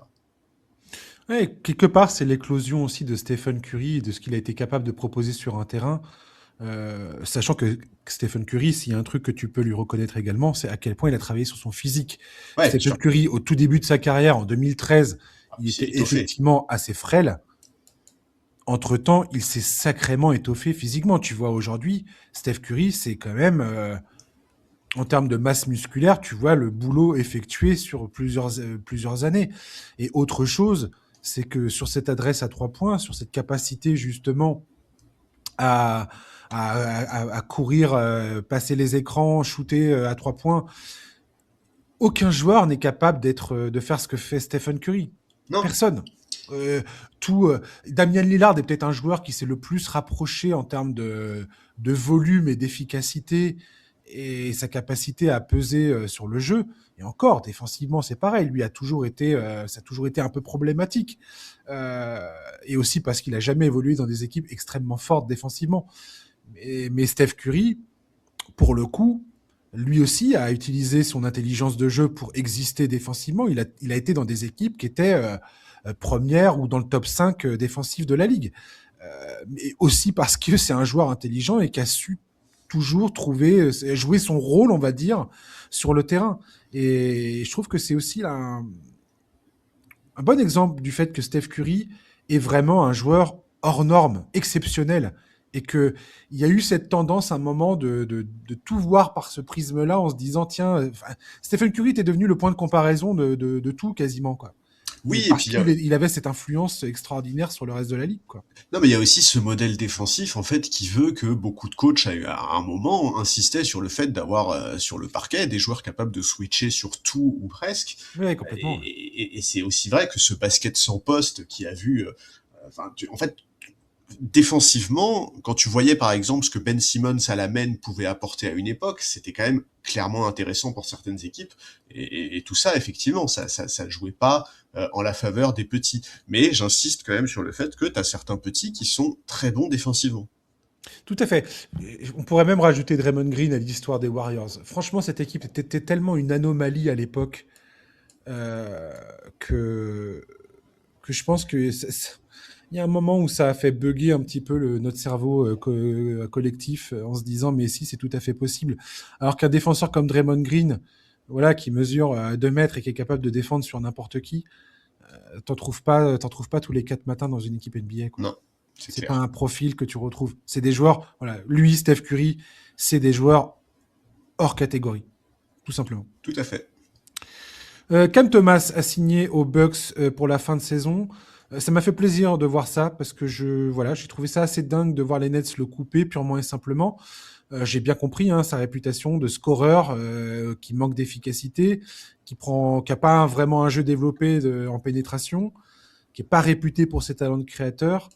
Ouais, quelque part, c'est l'éclosion aussi de Stephen Curry et de ce qu'il a été capable de proposer sur un terrain. Sachant que Stephen Curry, s'il y a un truc que tu peux lui reconnaître également, c'est à quel point il a travaillé sur son physique. Ouais, bien Stephen sûr. Curry, au tout début de sa carrière, en 2013, Ah, il c'est était étoffé. effectivement assez frêle. Entre-temps, il s'est sacrément étoffé physiquement. Tu vois, aujourd'hui, Steph Curry, c'est quand même, en termes de masse musculaire, tu vois le boulot effectué sur plusieurs années. Et autre chose, c'est que sur cette adresse à 3 points, sur cette capacité justement à, à courir, passer les écrans, shooter à 3 points. Aucun joueur n'est capable de faire ce que fait Stephen Curry. Non. Personne. Euh, Damian Lillard est peut-être un joueur qui s'est le plus rapproché en termes de volume et d'efficacité et sa capacité à peser sur le jeu. Et encore, défensivement, c'est pareil. Lui ça a toujours été un peu problématique. Et aussi parce qu'il a jamais évolué dans des équipes extrêmement fortes défensivement. Mais Steph Curry, pour le coup, lui aussi a utilisé son intelligence de jeu pour exister défensivement. Il a été dans des équipes qui étaient premières ou dans le top 5 défensif de la ligue. Mais aussi parce que c'est un joueur intelligent et qui a su toujours jouer son rôle, on va dire, sur le terrain. Et je trouve que c'est aussi un bon exemple du fait que Steph Curry est vraiment un joueur hors norme, exceptionnel. Et qu'il y a eu cette tendance à un moment de tout voir par ce prisme-là en se disant, tiens, Stephen Curry était devenu le point de comparaison de tout quasiment, quoi. Oui, et Parce puis qu'il avait cette influence extraordinaire sur le reste de la ligue, quoi. non, mais il y a aussi ce modèle défensif en fait qui veut que beaucoup de coachs à un moment insistaient sur le fait d'avoir sur le parquet des joueurs capables de switcher sur tout ou presque. Oui, Et, complètement. Ouais. et c'est aussi vrai que ce basket sans poste qui a vu, en fait, défensivement, quand tu voyais par exemple ce que Ben Simmons à la main pouvait apporter à une époque, c'était quand même clairement intéressant pour certaines équipes. Et tout ça, effectivement, ça jouait pas en la faveur des petits. Mais j'insiste quand même sur le fait que tu as certains petits qui sont très bons défensivement. Tout à fait. On pourrait même rajouter Draymond Green à l'histoire des Warriors. Franchement, cette équipe était tellement une anomalie à l'époque euh, que, que je pense que il y a un moment où ça a fait bugger un petit peu notre cerveau collectif en se disant mais si c'est tout à fait possible. Alors qu'un défenseur comme Draymond Green, voilà, qui mesure 2 mètres et qui est capable de défendre sur n'importe qui, t'en trouves pas tous les 4 matins dans une équipe NBA, quoi. Non, c'est C'est pas clair. un profil que tu retrouves. C'est des joueurs, voilà, lui, Steph Curry, c'est des joueurs hors catégorie, tout simplement. Tout à fait. Cam Thomas a signé aux Bucks pour la fin de saison. Ça m'a fait plaisir de voir ça parce que voilà, j'ai trouvé ça assez dingue de voir les Nets le couper purement et simplement. J'ai bien compris hein, sa réputation de scoreur qui manque d'efficacité, qui a pas vraiment un jeu développé en pénétration, qui est pas réputé pour ses talents de créateur.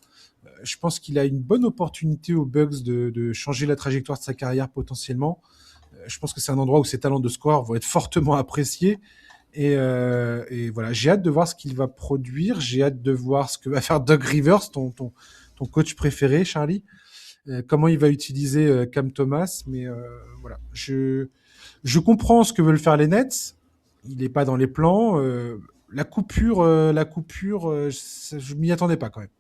Je pense qu'il a une bonne opportunité aux Bucks de changer la trajectoire de sa carrière potentiellement. Je pense que c'est un endroit où ses talents de scoreur vont être fortement appréciés. Et voilà, j'ai hâte de voir ce qu'il va produire. J'ai hâte de voir ce que va faire Doug Rivers, ton coach préféré, Charlie. Comment il va utiliser Cam Thomas. Mais voilà, je comprends ce que veulent faire les Nets. Il n'est pas dans les plans. La coupure, je m'y attendais pas quand même.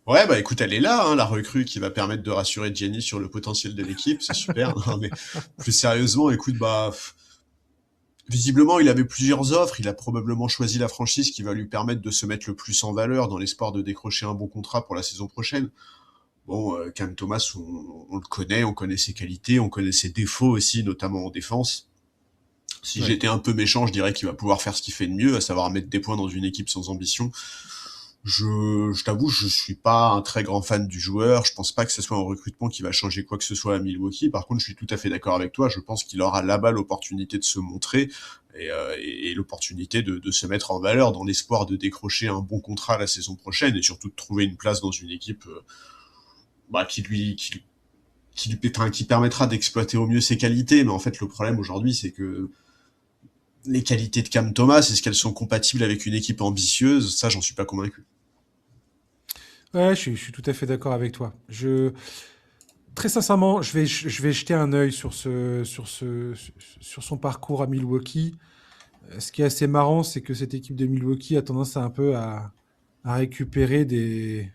Ouais, bah écoute, elle est là, hein, la recrue qui va permettre de rassurer Jenny sur le potentiel de l'équipe, c'est super. Non, mais plus sérieusement, écoute, visiblement, il avait plusieurs offres, il a probablement choisi la franchise qui va lui permettre de se mettre le plus en valeur dans l'espoir de décrocher un bon contrat pour la saison prochaine. Bon, Cam Thomas, on le connaît, on connaît ses qualités, on connaît ses défauts aussi, notamment en défense. Si Ouais. j'étais un peu méchant, je dirais qu'il va pouvoir faire ce qu'il fait de mieux, à savoir mettre des points dans une équipe sans ambition. Je t'avoue, je suis pas un très grand fan du joueur. Je pense pas que ce soit un recrutement qui va changer quoi que ce soit à Milwaukee. Par contre, je suis tout à fait d'accord avec toi. Je pense qu'il aura là-bas l'opportunité de se montrer et l'opportunité de se mettre en valeur dans l'espoir de décrocher un bon contrat la saison prochaine et surtout de trouver une place dans une équipe qui permettra d'exploiter au mieux ses qualités. Mais en fait, le problème aujourd'hui, c'est que les qualités de Cam Thomas, est-ce qu'elles sont compatibles avec une équipe ambitieuse? Ça, j'en suis pas convaincu. Ouais, je suis tout à fait d'accord avec toi. Très sincèrement, je vais jeter un œil sur son parcours à Milwaukee. Ce qui est assez marrant, c'est que cette équipe de Milwaukee a tendance à récupérer des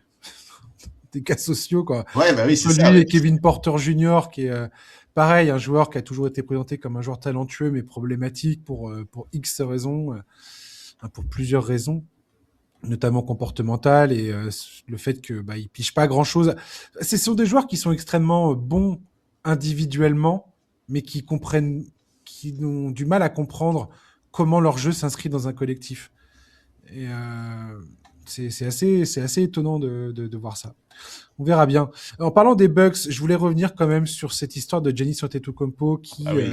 cas sociaux, quoi. Ouais, bah oui, c'est Entre ça, lui ouais. et Kevin Porter Jr., qui est pareil, un joueur qui a toujours été présenté comme un joueur talentueux, mais problématique pour X raisons, pour plusieurs raisons, notamment comportementales, et le fait que il pige pas grand-chose. Ce sont des joueurs qui sont extrêmement bons individuellement, mais qui ont du mal à comprendre comment leur jeu s'inscrit dans un collectif. Et c'est assez étonnant de voir ça. On verra bien. En parlant des Bucks, je voulais revenir quand même sur cette histoire de Giannis Antetokounmpo Ah oui.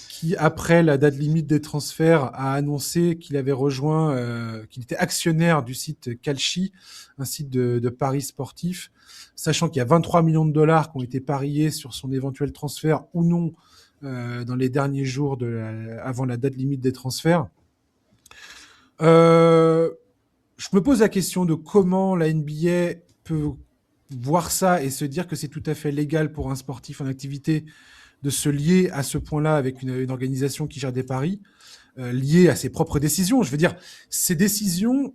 qui, après la date limite des transferts, a annoncé qu'il avait rejoint, qu'il était actionnaire du site Kalshi, un site de paris sportifs, sachant qu'il y a 23 millions de dollars qui ont été pariés sur son éventuel transfert ou non dans les derniers jours avant la date limite des transferts. Euh, je me pose la question de comment la NBA peut voir ça et se dire que c'est tout à fait légal pour un sportif en activité de se lier à ce point-là avec une organisation qui gère des paris, liée à ses propres décisions. Je veux dire, ces décisions,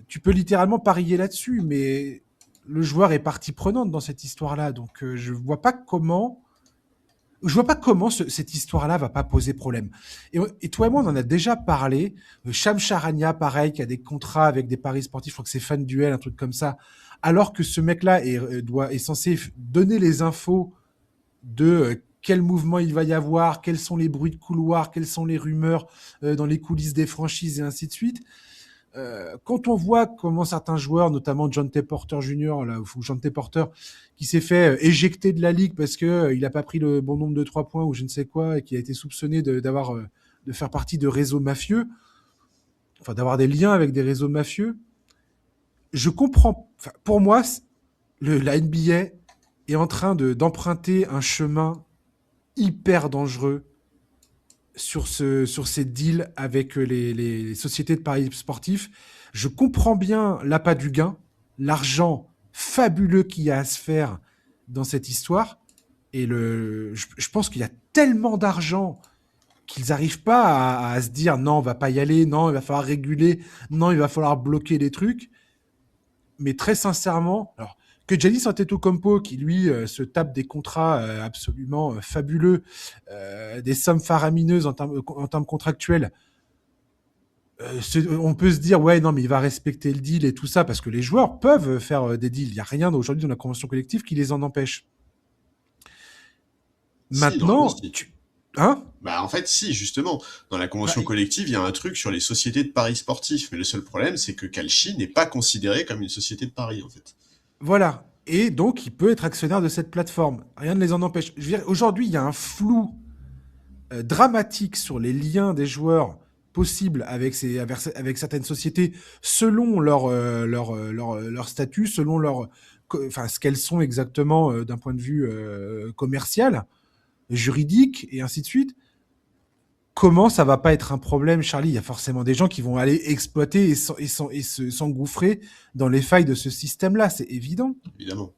tu peux littéralement parier là-dessus, mais le joueur est partie prenante dans cette histoire-là. Donc, je vois pas comment cette histoire-là va pas poser problème. Et toi et moi, on en a déjà parlé. Cham Charania, pareil, qui a des contrats avec des paris sportifs, je crois que c'est Fan Duel, un truc comme ça. Alors que ce mec-là est censé donner les infos de quel mouvement il va y avoir, quels sont les bruits de couloir, quelles sont les rumeurs dans les coulisses des franchises et ainsi de suite. Quand on voit comment certains joueurs, notamment John T. Porter Jr., là, ou John T. Porter, qui s'est fait éjecter de la ligue parce que il n'a pas pris le bon nombre de 3 points ou je ne sais quoi, et qui a été soupçonné de faire partie de réseaux mafieux, enfin d'avoir des liens avec des réseaux mafieux, je comprends. Pour moi, la NBA est en train d'emprunter un chemin hyper dangereux sur ces deals avec les sociétés de paris sportifs. Je comprends bien l'appât du gain, l'argent fabuleux qu'il y a à se faire dans cette histoire. Et je pense qu'il y a tellement d'argent qu'ils n'arrivent pas à se dire non, on va pas y aller, non, il va falloir réguler, non, il va falloir bloquer les trucs. Mais très sincèrement, alors que Giannis Antetokounmpo, qui lui se tape des contrats absolument fabuleux, des sommes faramineuses en termes contractuels, on peut se dire ouais non mais il va respecter le deal et tout ça parce que les joueurs peuvent faire des deals. Il y a rien aujourd'hui dans la convention collective qui les en empêche. Si, normalement, Maintenant, si. hein? Bah, en fait, si, justement. Dans la Bah, convention collective, il y a un truc sur les sociétés de paris sportifs. Mais le seul problème, c'est que Kalshi n'est pas considéré comme une société de paris, en fait. voilà. Et donc, il peut être actionnaire de cette plateforme. Rien ne les en empêche. Je veux dire, aujourd'hui, il y a un flou dramatique sur les liens des joueurs possibles avec certaines sociétés selon leur statut, selon enfin, ce qu'elles sont exactement d'un point de vue commercial, juridique et ainsi de suite. Comment ça va pas être un problème, Charlie? Il y a forcément des gens qui vont aller exploiter et s'engouffrer dans les failles de ce système-là, c'est évident. Évidemment.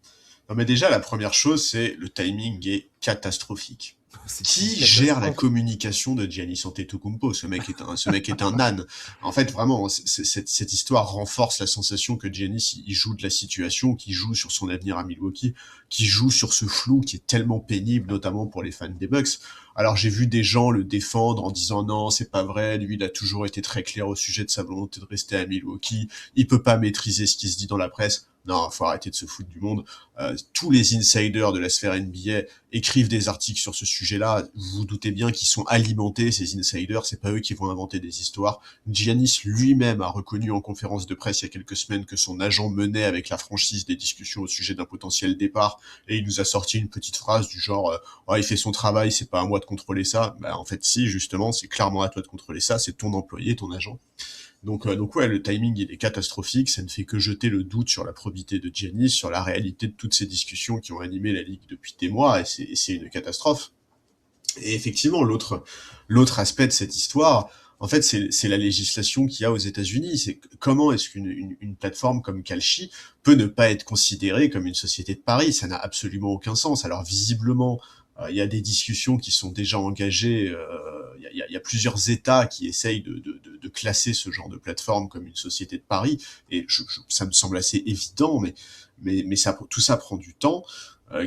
Non, mais déjà, la première chose, c'est le timing est catastrophique. C'est Qui une gère la catastrophe. communication de Giannis Antetokounmpo? Ce mec est un âne. En fait, vraiment, cette histoire renforce la sensation que Giannis, il joue de la situation, qu'il joue sur son avenir à Milwaukee, qu'il joue sur ce flou qui est tellement pénible, notamment pour les fans des Bucks. Alors, j'ai vu des gens le défendre en disant non, c'est pas vrai, lui, il a toujours été très clair au sujet de sa volonté de rester à Milwaukee, il peut pas maîtriser ce qui se dit dans la presse. Non, faut arrêter de se foutre du monde. Tous les insiders de la sphère NBA écrivent des articles sur ce sujet-là. Vous vous doutez bien qu'ils sont alimentés, ces insiders. C'est pas eux qui vont inventer des histoires. Giannis lui-même a reconnu en conférence de presse il y a quelques semaines que son agent menait avec la franchise des discussions au sujet d'un potentiel départ. Et il nous a sorti une petite phrase du genre oh, il fait son travail, c'est pas à moi de contrôler ça. Bah, en fait, si, justement, c'est clairement à toi de contrôler ça. C'est ton employé, ton agent. Donc ouais, le timing il est catastrophique, ça ne fait que jeter le doute sur la probité de Giannis, sur la réalité de toutes ces discussions qui ont animé la ligue depuis des mois, et c'est une catastrophe. Et effectivement, l'autre aspect de cette histoire, en fait, c'est la législation qu'il y a aux États-Unis. C'est comment est-ce qu'une plateforme comme Kalshi peut ne pas être considérée comme une société de paris? Ça n'a absolument aucun sens. Alors visiblement, il y a des discussions qui sont déjà engagées. Il y a plusieurs États qui essayent de classer ce genre de plateforme comme une société de paris. Et ça me semble assez évident, mais ça, tout ça prend du temps.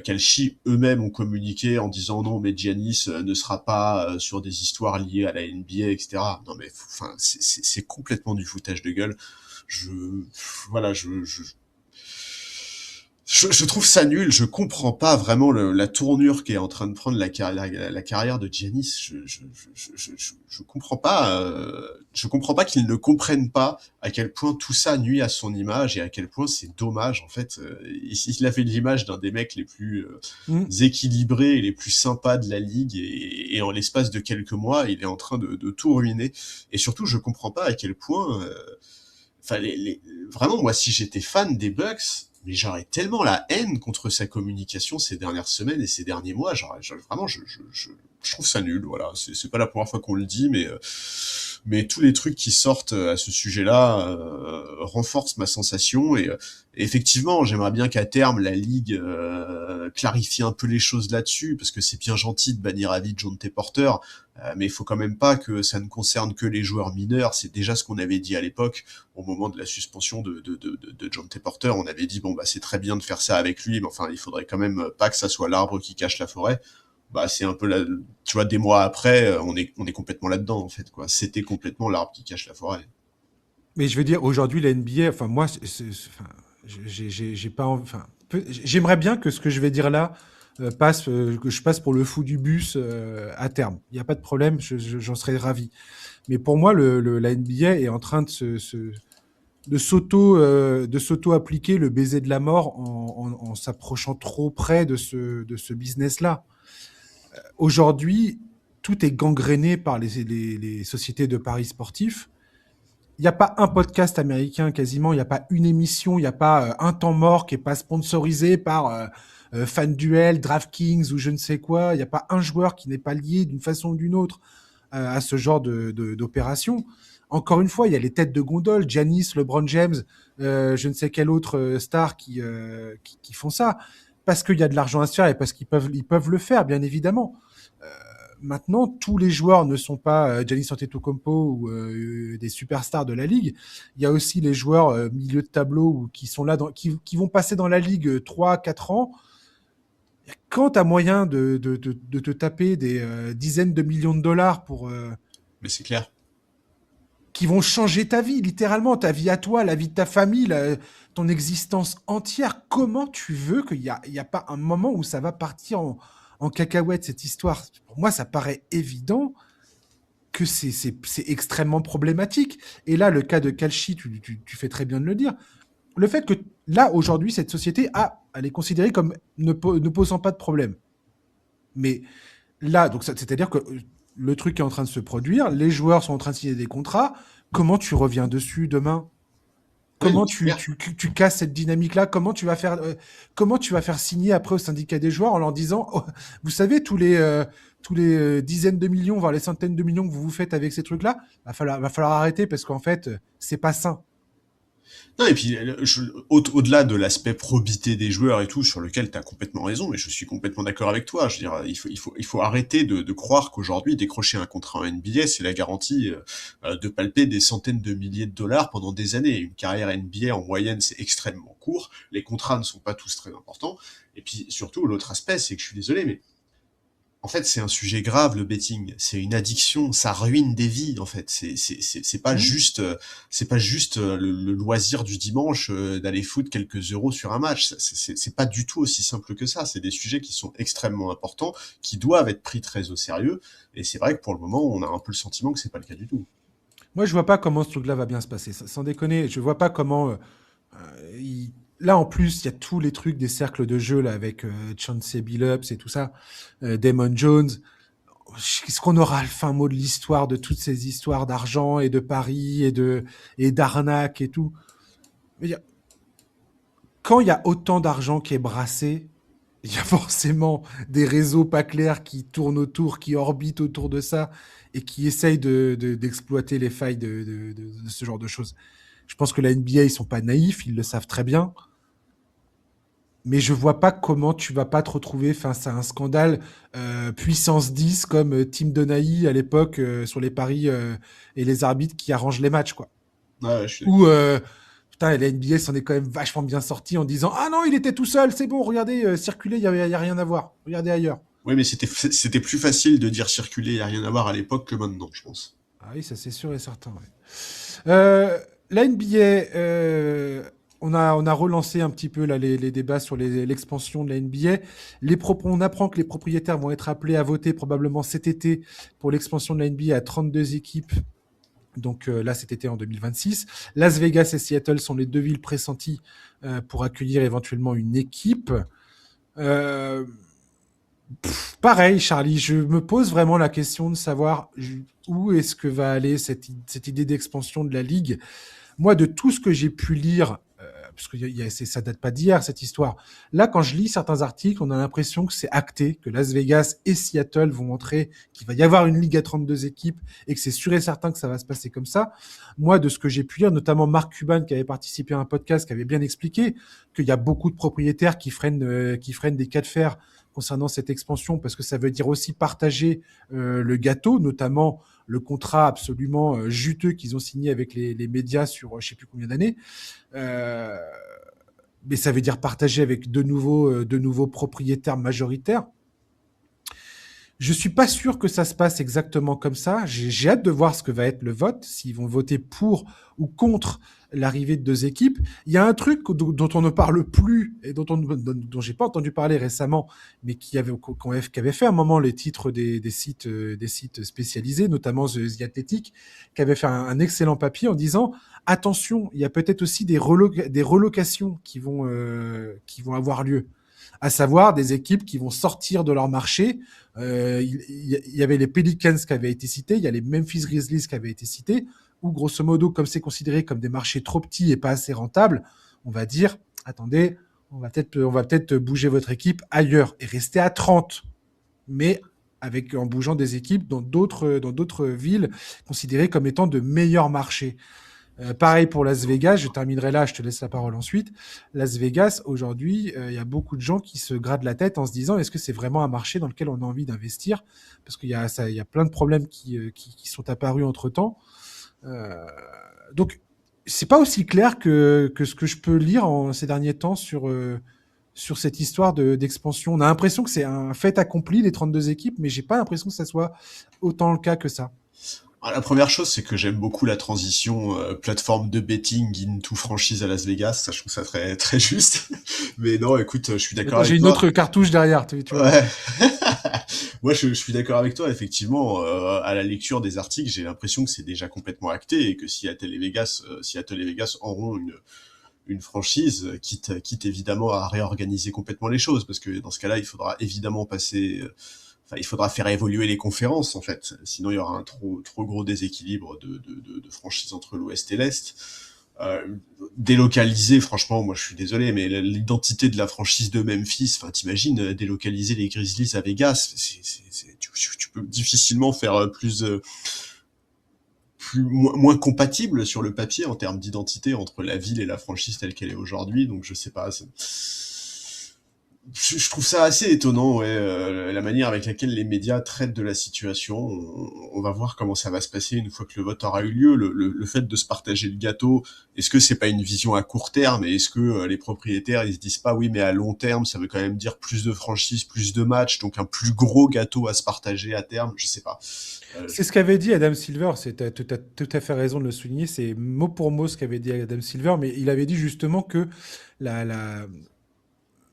Kalshi eux-mêmes ont communiqué en disant non mais Giannis ne sera pas sur des histoires liées à la NBA, etc. Non mais enfin c'est complètement du foutage de gueule. Je voilà je trouve ça nul. Je comprends pas vraiment la tournure qu'est en train de prendre la carrière de Giannis. Je comprends pas. Je comprends pas qu'ils ne comprennent pas à quel point tout ça nuit à son image et à quel point c'est dommage. En fait, il avait l'image d'un des mecs les plus Mm. équilibrés et les plus sympas de la ligue et en l'espace de quelques mois, il est en train de tout ruiner. Et surtout, je comprends pas à quel point. Enfin, vraiment, moi, si j'étais fan des Bucks, mais j'aurais tellement la haine contre sa communication ces dernières semaines et ces derniers mois. Vraiment, je trouve ça nul. Voilà, c'est pas la première fois qu'on le dit, mais mais tous les trucs qui sortent à ce sujet-là renforcent ma sensation et effectivement, j'aimerais bien qu'à terme la ligue clarifie un peu les choses là-dessus, parce que c'est bien gentil de bannir à vie John T. Porter, mais il faut quand même pas que ça ne concerne que les joueurs mineurs. C'est déjà ce qu'on avait dit à l'époque au moment de la suspension de John T. Porter. On avait dit bon bah c'est très bien de faire ça avec lui, mais enfin il faudrait quand même pas que ça soit l'arbre qui cache la forêt. Bah c'est un peu là, tu vois, des mois après, on est complètement là-dedans en fait quoi. C'était complètement l'arbre qui cache la forêt. Mais je veux dire, aujourd'hui, la NBA, enfin, moi, enfin, j'ai pas enfin, j'aimerais bien que ce que je vais dire là que je passe pour le fou du bus à terme. Il n'y a pas de problème, j'en serais ravi. Mais pour moi, la NBA est en train de s'auto-appliquer le baiser de la mort en s'approchant trop près de ce business-là. Aujourd'hui, tout est gangréné par les sociétés de paris sportifs. Il n'y a pas un podcast américain quasiment, il n'y a pas une émission, il n'y a pas un temps mort qui n'est pas sponsorisé par FanDuel, DraftKings ou je ne sais quoi. Il n'y a pas un joueur qui n'est pas lié d'une façon ou d'une autre à ce genre d'opération. Encore une fois, il y a les têtes de gondole, Giannis, LeBron James, je ne sais quelle autre star qui font ça, parce qu'il y a de l'argent à se faire et parce ils peuvent le faire, bien évidemment. Maintenant, tous les joueurs ne sont pas Giannis Antetokounmpo ou des superstars de la ligue. Il y a aussi les joueurs milieu de tableau ou qui sont là, qui vont passer dans la ligue 3-4 ans. Quand tu as moyen de te taper des dizaines de millions de dollars Mais c'est clair. qui vont changer ta vie, littéralement, ta vie à toi, la vie de ta famille, ton existence entière, comment tu veux qu'il y a pas un moment où ça va partir en cacahuète, cette histoire? Pour moi, ça paraît évident que c'est extrêmement problématique. Et là, le cas de Kalchi, tu fais très bien de le dire. Le fait que là, aujourd'hui, cette société elle est considérée comme ne posant pas de problème. Mais là, donc c'est-à-dire que le truc est en train de se produire, les joueurs sont en train de signer des contrats. Comment tu reviens dessus demain? Ouais, Comment c'est clair. tu casses cette dynamique-là? Comment tu vas faire signer après au syndicat des joueurs en leur disant, oh, vous savez, tous les dizaines de millions, voire les centaines de millions que vous vous faites avec ces trucs-là, va falloir arrêter parce qu'en fait, c'est pas sain. Non, et puis au-delà de l'aspect probité des joueurs et tout, sur lequel tu as complètement raison, et je suis complètement d'accord avec toi. Je veux dire, il faut arrêter de croire qu'aujourd'hui, décrocher un contrat en NBA, c'est la garantie de palper des centaines de milliers de dollars pendant des années. Une carrière NBA, en moyenne, c'est extrêmement court. Les contrats ne sont pas tous très importants. Et puis, surtout, l'autre aspect, c'est que je suis désolé, mais en fait, c'est un sujet grave, le betting. C'est une addiction, ça ruine des vies, en fait. C'est pas Mmh. juste, le loisir du dimanche d'aller foutre quelques euros sur un match. C'est pas du tout aussi simple que ça. C'est des sujets qui sont extrêmement importants, qui doivent être pris très au sérieux. Et c'est vrai que pour le moment, on a un peu le sentiment que c'est pas le cas du tout. Moi, je vois pas comment ce truc-là va bien se passer. Sans déconner, je vois pas comment. Là, en plus, il y a tous les trucs des cercles de jeu là, avec Chauncey Billups et tout ça, Damon Jones. Est-ce qu'on aura le fin mot de l'histoire de toutes ces histoires d'argent et de paris et d'arnaque et tout? Mais quand il y a autant d'argent qui est brassé, il y a forcément des réseaux pas clairs qui tournent autour, qui orbitent autour de ça et qui essayent d'exploiter les failles de ce genre de choses. Je pense que la NBA, ils sont pas naïfs, ils le savent très bien. Mais je vois pas comment tu vas pas te retrouver face à un scandale puissance 10 comme Tim Donaghy à l'époque sur les paris et les arbitres qui arrangent les matchs, quoi. Ouais, je suis Ou d'accord. putain, la NBA s'en est quand même vachement bien sorti en disant ah non, il était tout seul, c'est bon, regardez, circuler, y a rien à voir, regardez ailleurs. Oui, mais c'était plus facile de dire circuler, y a rien à voir à l'époque que maintenant, je pense. Ah oui, ça c'est sûr et certain. Ouais. La NBA, on a relancé un petit peu là, les débats sur l'expansion de la NBA. On apprend que les propriétaires vont être appelés à voter probablement cet été pour l'expansion de la NBA à 32 équipes. Donc là, cet été en 2026. Las Vegas et Seattle sont les deux villes pressenties pour accueillir éventuellement une équipe. Euh, Pareil, Charlie, je me pose vraiment la question de savoir où est-ce que va aller cette idée d'expansion de la ligue. Moi, de tout ce que j'ai pu lire, puisque ça date pas d'hier cette histoire. Là, quand je lis certains articles, on a l'impression que c'est acté, que Las Vegas et Seattle vont entrer, qu'il va y avoir une ligue à 32 équipes et que c'est sûr et certain que ça va se passer comme ça. Moi, de ce que j'ai pu lire, notamment Mark Cuban qui avait participé à un podcast qui avait bien expliqué qu'il y a beaucoup de propriétaires qui freinent des cas de fer concernant cette expansion parce que ça veut dire aussi partager le gâteau, notamment le contrat absolument juteux qu'ils ont signé avec les médias sur je sais plus combien d'années. Euh, mais ça veut dire partager avec de nouveaux propriétaires majoritaires. Je suis pas sûr que ça se passe exactement comme ça. J'ai hâte de voir ce que va être le vote, s'ils vont voter pour ou contre l'arrivée de deux équipes. Il y a un truc dont on ne parle plus et dont j'ai pas entendu parler récemment, mais qui avait fait un moment les titres des sites spécialisés, notamment The Athletic, qui avait fait un excellent papier en disant attention, il y a peut-être aussi des relocations qui vont avoir lieu, à savoir des équipes qui vont sortir de leur marché. Il y avait les Pelicans qui avaient été cités, il y a les Memphis Grizzlies qui avaient été cités, où grosso modo, comme c'est considéré comme des marchés trop petits et pas assez rentables, on va dire, attendez, on va peut-être bouger votre équipe ailleurs et rester à 30, mais en bougeant des équipes dans d'autres villes considérées comme étant de meilleurs marchés. Pareil pour Las Vegas, je terminerai là, je te laisse la parole ensuite. Las Vegas, aujourd'hui, il y a beaucoup de gens qui se grattent la tête en se disant est-ce que c'est vraiment un marché dans lequel on a envie d'investir? Parce qu'il y a plein de problèmes qui sont apparus entre-temps. Donc, c'est pas aussi clair que ce que je peux lire ces derniers temps sur cette histoire d'expansion. On a l'impression que c'est un fait accompli, les 32 équipes, mais j'ai pas l'impression que ça soit autant le cas que ça. La première chose, c'est que j'aime beaucoup la transition plateforme de betting into franchise à Las Vegas. Ça, je trouve ça très très juste. Mais non, écoute, je suis d'accord avec toi. J'ai une autre cartouche derrière, tu vois. Ouais. Moi, je suis d'accord avec toi. Effectivement, à la lecture des articles, j'ai l'impression que c'est déjà complètement acté et que Seattle et Vegas auront une franchise, quitte évidemment à réorganiser complètement les choses, parce que dans ce cas-là, il faudra évidemment il faudra faire évoluer les conférences, en fait. Sinon, il y aura un trop gros déséquilibre de franchises entre l'Ouest et l'Est. Délocaliser, franchement, moi je suis désolé, mais l'identité de la franchise de Memphis, enfin t'imagines délocaliser les Grizzlies à Vegas, tu peux difficilement faire moins compatible sur le papier en termes d'identité entre la ville et la franchise telle qu'elle est aujourd'hui. Donc je sais pas. Je trouve ça assez étonnant, ouais, la manière avec laquelle les médias traitent de la situation. On va voir comment ça va se passer une fois que le vote aura eu lieu. Le fait de se partager le gâteau, est-ce que c'est pas une vision à court terme, et est-ce que les propriétaires ils se disent pas oui, mais à long terme ça veut quand même dire plus de franchises, plus de matchs, donc un plus gros gâteau à se partager à terme, je sais pas. C'est ce qu'avait dit Adam Silver, tu as tout à fait raison de le souligner, c'est mot pour mot ce qu'avait dit Adam Silver, mais il avait dit justement que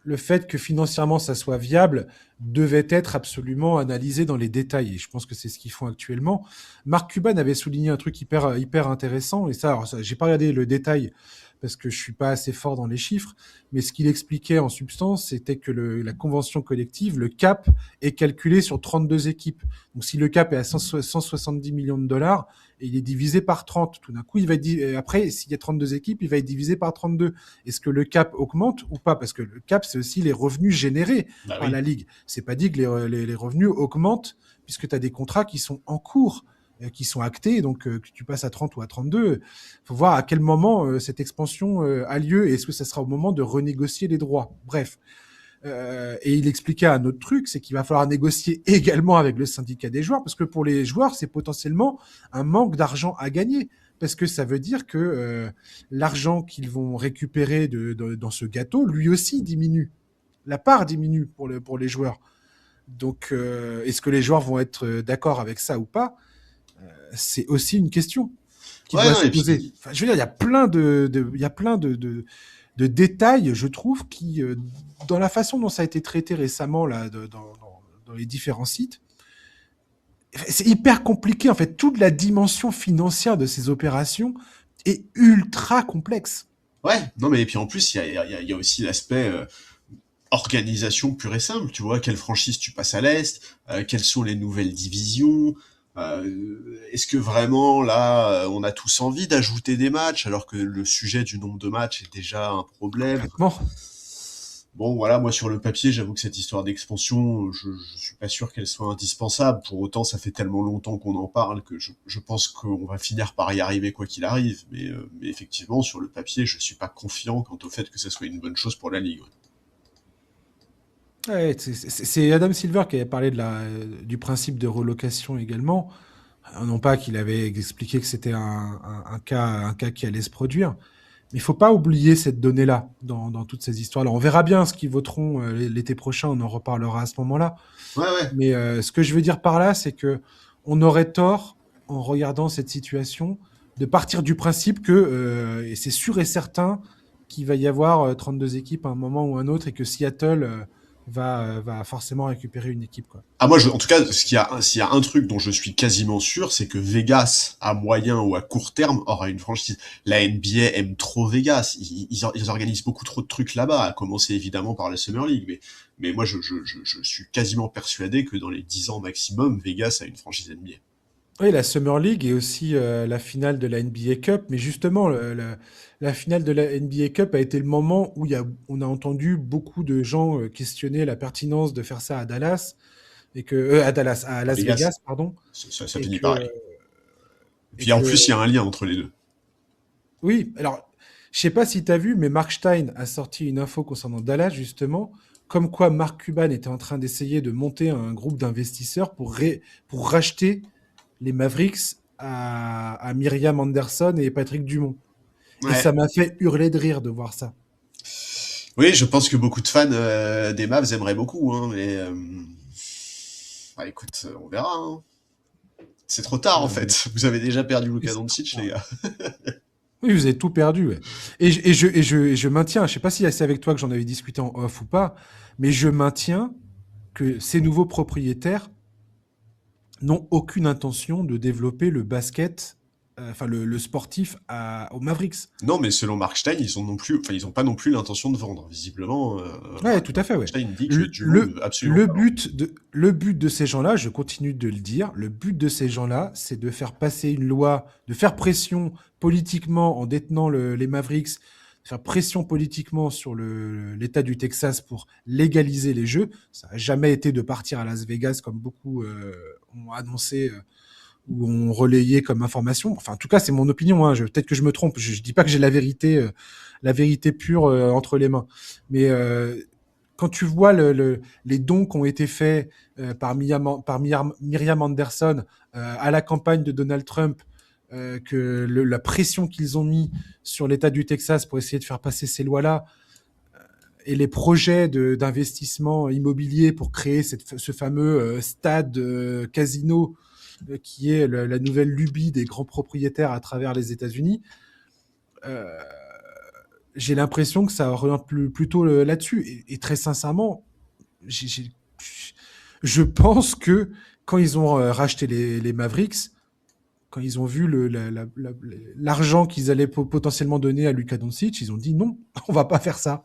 le fait que financièrement ça soit viable devait être absolument analysé dans les détails. Et je pense que c'est ce qu'ils font actuellement. Mark Cuban avait souligné un truc hyper intéressant. Et ça, j'ai pas regardé le détail parce que je suis pas assez fort dans les chiffres. Mais ce qu'il expliquait en substance, c'était que la convention collective, le cap, est calculé sur 32 équipes. Donc si le cap est à 170 millions de dollars, et il est divisé par 30. Tout d'un coup, après, s'il y a 32 équipes, il va être divisé par 32. Est-ce que le cap augmente ou pas? Parce que le cap, c'est aussi les revenus générés par la Ligue. C'est pas dit que les revenus augmentent, puisque tu as des contrats qui sont en cours, qui sont actés, donc que tu passes à 30 ou à 32. Il faut voir à quel moment cette expansion a lieu, et est-ce que ça sera au moment de renégocier les droits. Bref. Et il expliquait un autre truc, c'est qu'il va falloir négocier également avec le syndicat des joueurs, parce que pour les joueurs, c'est potentiellement un manque d'argent à gagner, parce que ça veut dire que l'argent qu'ils vont récupérer dans ce gâteau, lui aussi diminue. La part diminue pour les joueurs. Donc, est-ce que les joueurs vont être d'accord avec ça ou pas? C'est aussi une question qui doit se poser. Enfin, je veux dire, il y a plein de détails, je trouve, qui, dans la façon dont ça a été traité récemment là, dans les différents sites, c'est hyper compliqué. En fait, toute la dimension financière de ces opérations est ultra complexe. Ouais, non mais et puis en plus, il y a aussi l'aspect organisation pure et simple. Tu vois, quelle franchise tu passes à l'Est, quelles sont les nouvelles divisions, Est-ce que vraiment là, on a tous envie d'ajouter des matchs alors que le sujet du nombre de matchs est déjà un problème? Complètement. Bon, voilà, moi sur le papier, j'avoue que cette histoire d'expansion, je suis pas sûr qu'elle soit indispensable. Pour autant, ça fait tellement longtemps qu'on en parle que je pense qu'on va finir par y arriver quoi qu'il arrive. Mais effectivement, sur le papier, je suis pas confiant quant au fait que ça soit une bonne chose pour la Ligue. Ouais, c'est Adam Silver qui avait parlé du principe de relocation également. Non pas qu'il avait expliqué que c'était un cas qui allait se produire, mais il faut pas oublier cette donnée-là dans toutes ces histoires-là. On verra bien ce qu'ils voteront l'été prochain, on en reparlera à ce moment-là. Ouais, ouais. Mais ce que je veux dire par là, c'est que on aurait tort, en regardant cette situation, de partir du principe que, et c'est sûr et certain, qu'il va y avoir 32 équipes à un moment ou un autre et que Seattle va forcément récupérer une équipe, quoi. Ah, moi, en tout cas, s'il y a un truc dont je suis quasiment sûr, c'est que Vegas, à moyen ou à court terme, aura une franchise. La NBA aime trop Vegas. Ils organisent beaucoup trop de trucs là-bas, à commencer évidemment par la Summer League. Mais moi, je suis quasiment persuadé que dans les 10 ans maximum, Vegas a une franchise NBA. Oui, la Summer League et aussi la finale de la NBA Cup. Mais justement, la finale de la NBA Cup a été le moment où on a entendu beaucoup de gens questionner la pertinence de faire ça à Dallas et à À Las Vegas, Vegas, pardon, ça et finit que, pareil. Et et puis en que, plus, il y a un lien entre les deux. oui. Alors, je sais pas si tu as vu, mais Mark Stein a sorti une info concernant Dallas justement, comme quoi Mark Cuban était en train d'essayer de monter un groupe d'investisseurs pour racheter les Mavericks à Myriam Anderson et Patrick Dumont. Et ça Ouais. m'a fait hurler de rire de voir ça. Oui, je pense que beaucoup de fans des Mavs aimeraient beaucoup, hein, mais bah, écoute, on verra. Hein. C'est trop tard en Euh, fait. Vous avez déjà perdu oui, Luka c'est trop Doncic, les tard. gars. Oui, vous avez tout perdu. Ouais. Et je maintiens, je sais pas si c'est avec toi que j'en avais discuté en off ou pas, mais je maintiens que ces nouveaux propriétaires n'ont aucune intention de développer le basket, enfin le sportif aux Mavericks. Non, mais selon Mark Stein, ils ont non plus, enfin, ils ont pas non plus l'intention de vendre. Visiblement, Ouais, tout à fait, Mark ouais. Stein dit que Le, Dumont ne le, veut absolument le pas vendre. but de ces gens-là, je continue de le dire, le but de ces gens-là, c'est de faire passer une loi, de faire pression politiquement en détenant les Mavericks, de faire pression politiquement sur l'État du Texas pour légaliser les jeux. Ça n'a jamais été de partir à Las Vegas comme beaucoup ont annoncé ou ont relayé comme information. Enfin, en tout cas, c'est mon opinion. Hein. Peut-être que je me trompe. Je dis pas que j'ai la vérité pure entre les mains. Mais quand tu vois les dons qui ont été faits par Myriam Anderson à la campagne de Donald Trump, la pression qu'ils ont mis sur l'État du Texas pour essayer de faire passer ces lois-là, et les projets d'investissement immobilier pour créer ce fameux stade casino qui est la nouvelle lubie des grands propriétaires à travers les États-Unis, euh, j'ai l'impression que ça oriente plutôt là-dessus. Et très sincèrement, j'ai- j'ai- je pense que quand ils ont racheté les Mavericks, quand ils ont vu l'argent qu'ils allaient potentiellement donner à Luka Doncic, ils ont dit non, on va pas faire ça.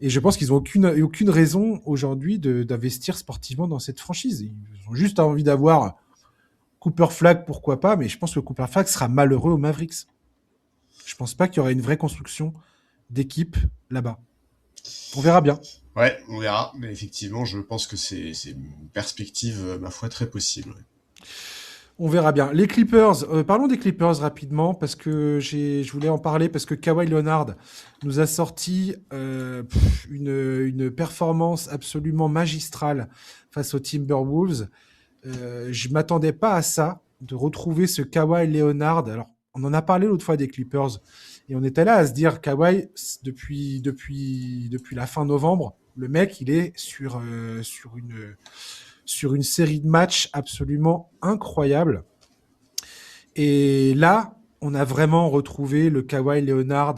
Et je pense qu'ils n'ont aucune raison aujourd'hui d'investir sportivement dans cette franchise. Ils ont juste envie d'avoir Cooper Flag, pourquoi pas, mais je pense que Cooper Flag sera malheureux aux Mavericks. Je pense pas qu'il y aurait une vraie construction d'équipe là-bas. On verra bien. Ouais, on verra. Mais effectivement, je pense que c'est une perspective, ma foi, très possible. Ouais. On verra bien. Les Clippers, parlons des Clippers rapidement parce que je voulais en parler parce que Kawhi Leonard nous a sorti une performance absolument magistrale face aux Timberwolves. Je m'attendais pas à ça, de retrouver ce Kawhi Leonard. Alors, on en a parlé l'autre fois des Clippers et on était là à se dire Kawhi depuis la fin novembre, le mec il est sur une série de matchs absolument incroyable. Et là, on a vraiment retrouvé le Kawhi Leonard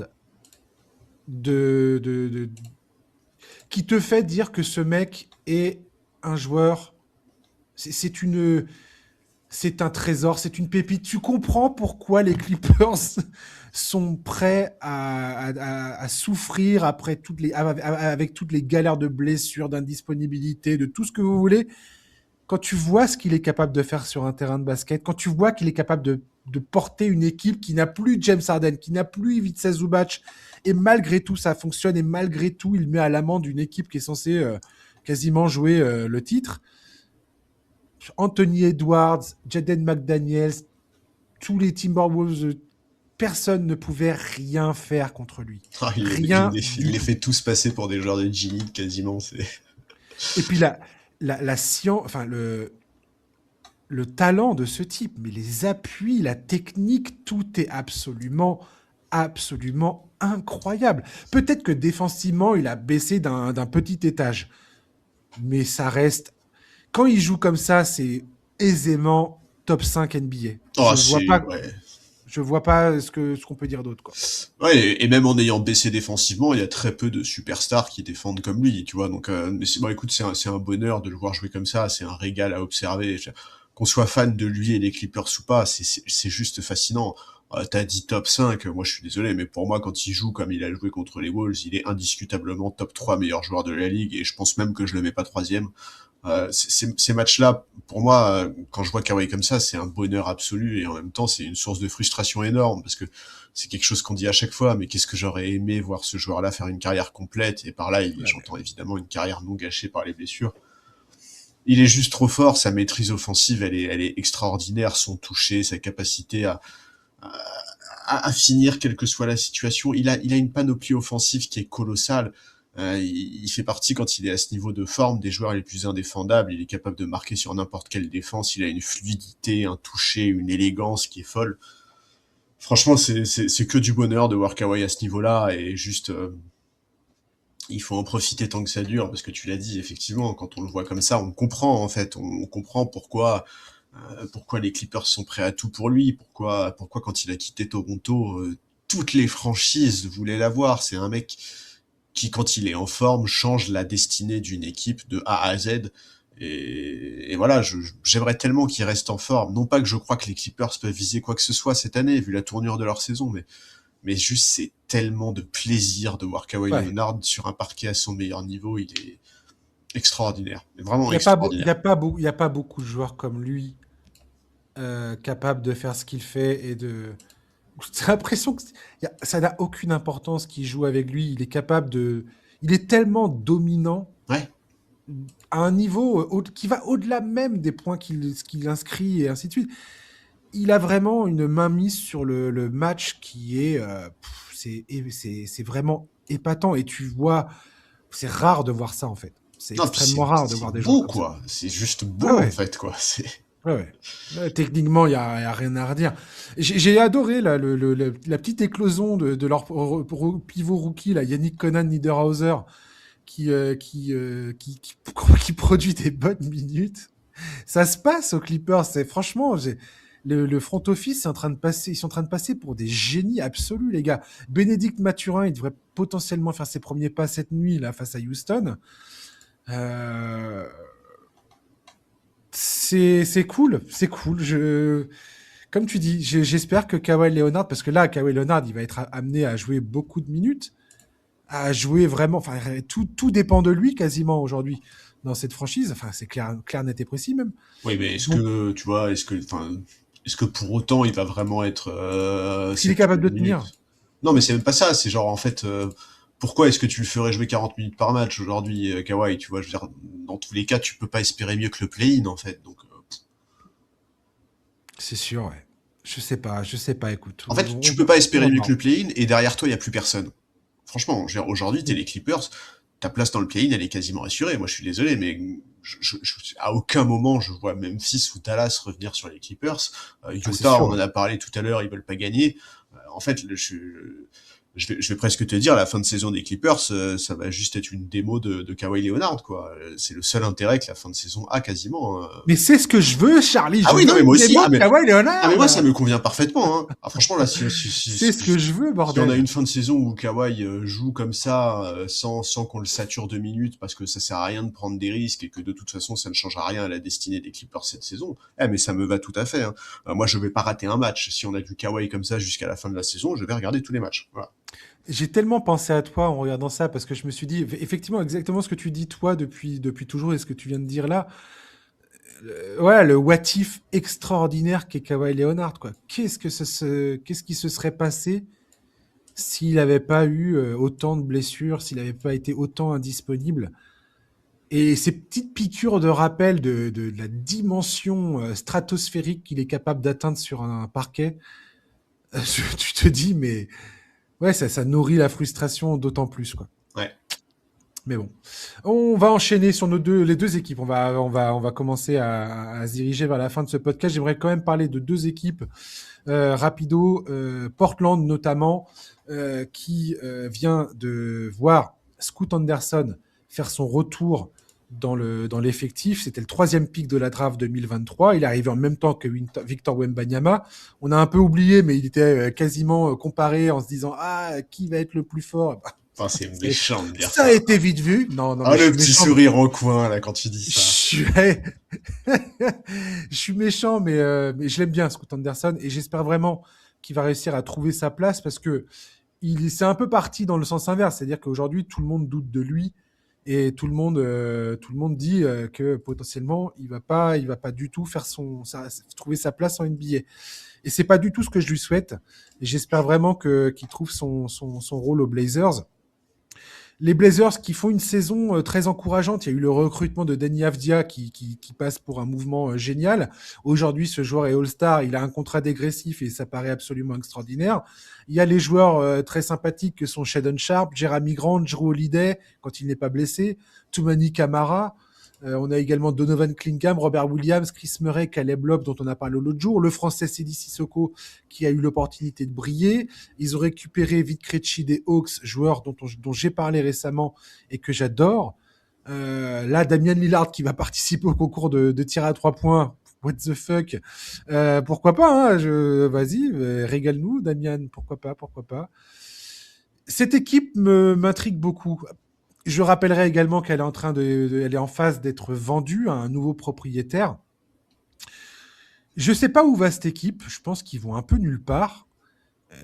de, de, de- qui te fait dire que ce mec est un joueur. C'est c'est un trésor, c'est une pépite. Tu comprends pourquoi les Clippers sont prêts à souffrir avec toutes les galères de blessures, d'indisponibilité, de tout ce que vous voulez, quand tu vois ce qu'il est capable de faire sur un terrain de basket, quand tu vois qu'il est capable de porter une équipe qui n'a plus James Harden, qui n'a plus Ivica Zubac, et malgré tout, ça fonctionne, et malgré tout, il met à l'amende une équipe qui est censée quasiment jouer le titre. Anthony Edwards, Jaden McDaniels, tous les Timberwolves, personne ne pouvait rien faire contre lui. Ah, Rien il du les tout. fait tous passer pour des joueurs de G-League quasiment. Et puis la science, enfin le talent de ce type, mais les appuis, la technique, tout est absolument incroyable. Peut-être que défensivement, il a baissé d'un petit étage, mais ça reste. Quand il joue comme ça, c'est aisément top 5 NBA. Oh, ouais. Je vois pas ce qu'on peut dire d'autre, quoi. Ouais, et même en ayant baissé défensivement, il y a très peu de superstars qui défendent comme lui, tu vois. Donc, mais bon, écoute, c'est un bonheur de le voir jouer comme ça, c'est un régal à observer. Qu'on soit fan de lui et des Clippers ou pas, c'est juste fascinant. T'as dit top 5, moi je suis désolé, mais pour moi, quand il joue comme il a joué contre les Wolves, il est indiscutablement top 3 meilleur joueur de la ligue, et je pense même que je le mets pas troisième. Ces matchs-là, pour moi, quand je vois Kawhi comme ça, c'est un bonheur absolu, et en même temps, c'est une source de frustration énorme, parce que c'est quelque chose qu'on dit à chaque fois, mais qu'est-ce que j'aurais aimé voir ce joueur-là faire une carrière complète, et par là, j'entends évidemment une carrière non gâchée par les blessures. Il est juste trop fort, sa maîtrise offensive, elle est extraordinaire, son toucher, sa capacité à finir quelle que soit la situation. Il a une panoplie offensive qui est colossale. Il fait partie, quand il est à ce niveau de forme, des joueurs les plus indéfendables. Il est capable de marquer sur n'importe quelle défense. Il a une fluidité, un toucher, une élégance qui est folle. Franchement, c'est que du bonheur de voir Kawhi à ce niveau-là, et juste, il faut en profiter tant que ça dure, parce que tu l'as dit, effectivement, quand on le voit comme ça, on comprend, en fait, on comprend pourquoi les Clippers sont prêts à tout pour lui, pourquoi quand il a quitté Toronto, toutes les franchises voulaient l'avoir. C'est un mec qui, quand il est en forme, change la destinée d'une équipe de A à Z. Et voilà, j'aimerais tellement qu'il reste en forme. Non pas que je crois que les Clippers peuvent viser quoi que ce soit cette année, vu la tournure de leur saison, mais juste c'est tellement de plaisir de voir Kawhi Ouais. Leonard sur un parquet à son meilleur niveau. Il est extraordinaire, vraiment Il extraordinaire. y a pas beaucoup de joueurs comme lui capables de faire ce qu'il fait et de. J'ai l'impression que ça n'a aucune importance qu'il joue avec lui. Il est capable de. Il est tellement dominant Ouais. à un niveau qui va au-delà même des points qu'il inscrit et ainsi de suite. Il a vraiment une mainmise sur le match qui est. C'est vraiment épatant. Et tu vois, c'est rare de voir ça en fait. C'est Non, puis extrêmement rare de c'est voir des joueurs beau, comme ça. quoi. C'est juste Ouais, beau, en ouais. fait, quoi. Ouais, ouais. Ouais, techniquement, il y a rien à redire. J'ai adoré là, la petite éclosion de leur pivot rookie, là, Yannick Conan Niederhauser, qui produit des bonnes minutes. Ça se passe aux Clippers. Franchement, le front office est en train de passer, ils sont en train de passer pour des génies absolus, les gars. Bénédicte Mathurin, il devrait potentiellement faire ses premiers pas cette nuit là face à Houston. Euh, c'est cool, c'est cool. Comme tu dis, j'espère que Kawhi Leonard, parce que là, Kawhi Leonard, il va être amené à jouer beaucoup de minutes, à jouer vraiment. Enfin, tout dépend de lui quasiment aujourd'hui dans cette franchise. Enfin, c'est clair, net et précis même. Oui, mais est-ce Donc, que, tu vois, est-ce que pour autant il va vraiment être est-ce qu'il est 7 ou capable 8 de tenir? minutes? Non, mais c'est même pas ça. C'est genre, en fait, pourquoi est-ce que tu le ferais jouer 40 minutes par match aujourd'hui, Kawhi? Tu vois, je veux dire, dans tous les cas, tu peux pas espérer mieux que le play-in, en fait. Donc, C'est sûr, ouais. Je sais pas. Écoute, en fait, tu peux pas on espérer va mieux que voir. le play-in, et derrière toi, il y a plus personne. Franchement, je veux dire, aujourd'hui, t'es les Clippers, ta place dans le play-in, elle est quasiment assurée. Moi, je suis désolé, mais à aucun moment, je vois Memphis ou Dallas revenir sur les Clippers. Ah, c'est Utah, sûr, on ouais. en a parlé tout à l'heure, ils veulent pas gagner. En fait, je vais presque te dire, la fin de saison des Clippers, ça va juste être une démo de Kawhi Leonard, quoi. C'est le seul intérêt que la fin de saison a quasiment, hein. Mais c'est ce que je veux, Charlie. Ah Je oui, non, veux mais moi une aussi. démo de Kawhi Ah, mais moi, Leonard. ça me convient parfaitement, hein. Ah, franchement, là, C'est ce que je veux, si on a une bordel. fin de saison où Kawhi joue comme ça, sans qu'on le sature de minutes, parce que ça sert à rien de prendre des risques, et que de toute façon, ça ne changera rien à la destinée des Clippers cette saison, mais ça me va tout à fait, hein. Moi, je vais pas rater un match. Si on a du Kawhi comme ça jusqu'à la fin de la saison, je vais regarder tous les matchs. Voilà. J'ai tellement pensé à toi en regardant ça parce que je me suis dit, effectivement, exactement ce que tu dis toi depuis toujours et ce que tu viens de dire là. ouais, le what if extraordinaire qu'est Kawhi Leonard, quoi. Qu'est-ce qui se serait passé s'il n'avait pas eu autant de blessures, s'il n'avait pas été autant indisponible? Et ces petites piqûres de rappel de la dimension stratosphérique qu'il est capable d'atteindre sur un parquet, tu te dis, mais ouais, ça nourrit la frustration d'autant plus, quoi. Ouais. Mais bon, on va enchaîner sur les deux équipes. On va commencer à se diriger vers la fin de ce podcast. J'aimerais quand même parler de deux équipes rapido, Portland notamment, qui vient de voir Scoot Anderson faire son retour dans l'effectif. C'était le 3e pick de la draft 2023. Il est arrivé en même temps que Victor Wembanyama. On a un peu oublié, mais il était quasiment comparé en se disant qui va être le plus fort. Enfin, c'est méchant de dire Ça ça. a été vite vu. Non, Ah, mais je le suis petit méchant. sourire en coin, là, quand tu dis ça. Je suis méchant, mais je l'aime bien, Scoot Anderson, et j'espère vraiment qu'il va réussir à trouver sa place parce que c'est un peu parti dans le sens inverse. C'est-à-dire qu'aujourd'hui, tout le monde doute de lui et tout le monde dit que potentiellement, il va pas du tout trouver sa place en NBA. Et c'est pas du tout ce que je lui souhaite. Et j'espère vraiment qu'il trouve son rôle aux Blazers. Les Blazers qui font une saison très encourageante. Il y a eu le recrutement de Deni Avdija qui passe pour un mouvement génial. Aujourd'hui, ce joueur est All-Star. Il a un contrat dégressif et ça paraît absolument extraordinaire. Il y a les joueurs très sympathiques que sont Shaedon Sharpe, Jeremy Grant, Jrue Holiday, quand il n'est pas blessé, Toumani Camara. On a également Donovan Clingham, Robert Williams, Chris Murray, Caleb Love, dont on a parlé l'autre jour, le français Sidi Sissoko, qui a eu l'opportunité de briller. Ils ont récupéré Vit Krejci des Hawks, joueur dont j'ai parlé récemment et que j'adore. Là, Damian Lillard qui va participer au concours de tir à 3 points. What the fuck, pourquoi pas, hein, vas-y, régale-nous, Damian, pourquoi pas. Cette équipe m'intrigue beaucoup. Je rappellerai également qu'elle elle est en phase d'être vendue à un nouveau propriétaire. Je sais pas où va cette équipe. Je pense qu'ils vont un peu nulle part.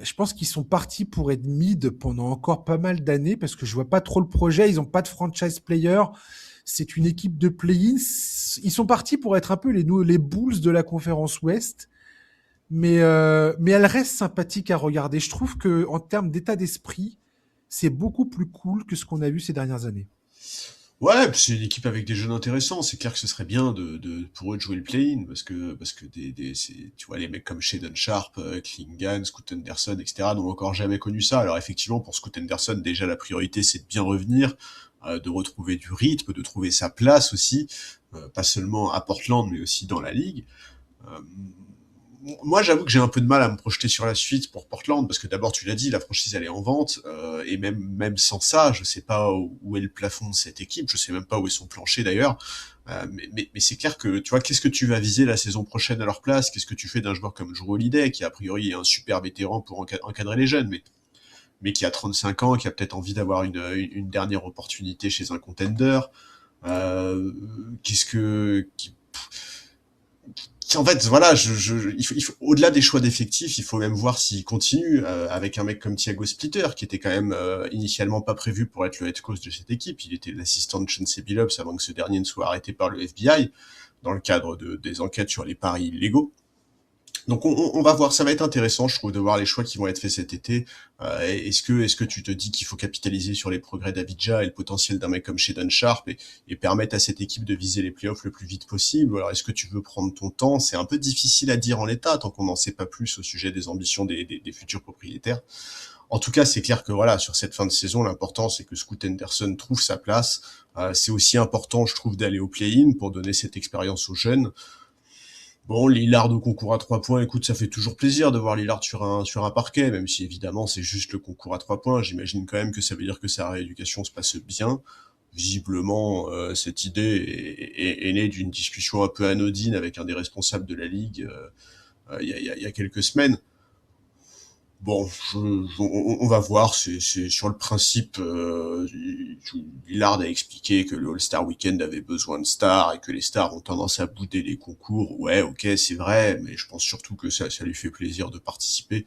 Je pense qu'ils sont partis pour être mid pendant encore pas mal d'années parce que je vois pas trop le projet. Ils ont pas de franchise player. C'est une équipe de play-in. Ils sont partis pour être un peu les Bulls de la conférence Ouest. Mais elle reste sympathique à regarder. Je trouve que en termes d'état d'esprit, c'est beaucoup plus cool que ce qu'on a vu ces dernières années. Ouais, puis c'est une équipe avec des jeunes intéressants. C'est clair que ce serait bien pour eux de jouer le play-in parce que tu vois, les mecs comme Shaedon Sharpe, Clingan, Scoot Anderson, etc. n'ont encore jamais connu ça. Alors effectivement, pour Scoot Anderson, déjà la priorité c'est de bien revenir, de retrouver du rythme, de trouver sa place aussi, pas seulement à Portland mais aussi dans la ligue. Euh, Moi, j'avoue que j'ai un peu de mal à me projeter sur la suite pour Portland, parce que d'abord, tu l'as dit, la franchise, elle est en vente, et même sans ça, je sais pas où est le plafond de cette équipe, je sais même pas où est son plancher d'ailleurs, mais c'est clair que, tu vois, qu'est-ce que tu vas viser la saison prochaine à leur place? Qu'est-ce que tu fais d'un joueur comme Jrue Holiday, qui a priori est un super vétéran pour encadrer les jeunes, mais qui a 35 ans, qui a peut-être envie d'avoir une dernière opportunité chez un contender? Euh, qu'est-ce que... qui- En fait, voilà, il faut, au-delà des choix d'effectifs, il faut même voir s'il continue avec un mec comme Thiago Splitter, qui était quand même initialement pas prévu pour être le head coach de cette équipe. Il était l'assistant de Chauncey Billups avant que ce dernier ne soit arrêté par le FBI dans le cadre des enquêtes sur les paris illégaux. Donc on va voir, ça va être intéressant, je trouve, de voir les choix qui vont être faits cet été. Est-ce que tu te dis qu'il faut capitaliser sur les progrès d'Avdija et le potentiel d'un mec comme Shaedon Sharpe et permettre à cette équipe de viser les playoffs le plus vite possible? Alors est-ce que tu veux prendre ton temps? C'est un peu difficile à dire en l'état tant qu'on n'en sait pas plus au sujet des ambitions des futurs propriétaires. En tout cas, c'est clair que voilà, sur cette fin de saison, l'important c'est que Scoot Henderson trouve sa place. C'est aussi important, je trouve, d'aller au play-in pour donner cette expérience aux jeunes. Bon, Lillard au concours à 3 points, écoute, ça fait toujours plaisir de voir Lillard sur un parquet, même si évidemment c'est juste le concours à 3 points. J'imagine quand même que ça veut dire que sa rééducation se passe bien. Visiblement, cette idée est née d'une discussion un peu anodine avec un des responsables de la Ligue il y a quelques semaines. Bon, on va voir. C'est sur le principe. Lillard a expliqué que le All-Star Weekend avait besoin de stars et que les stars ont tendance à bouder les concours. Ouais, ok, c'est vrai, mais je pense surtout que ça lui fait plaisir de participer.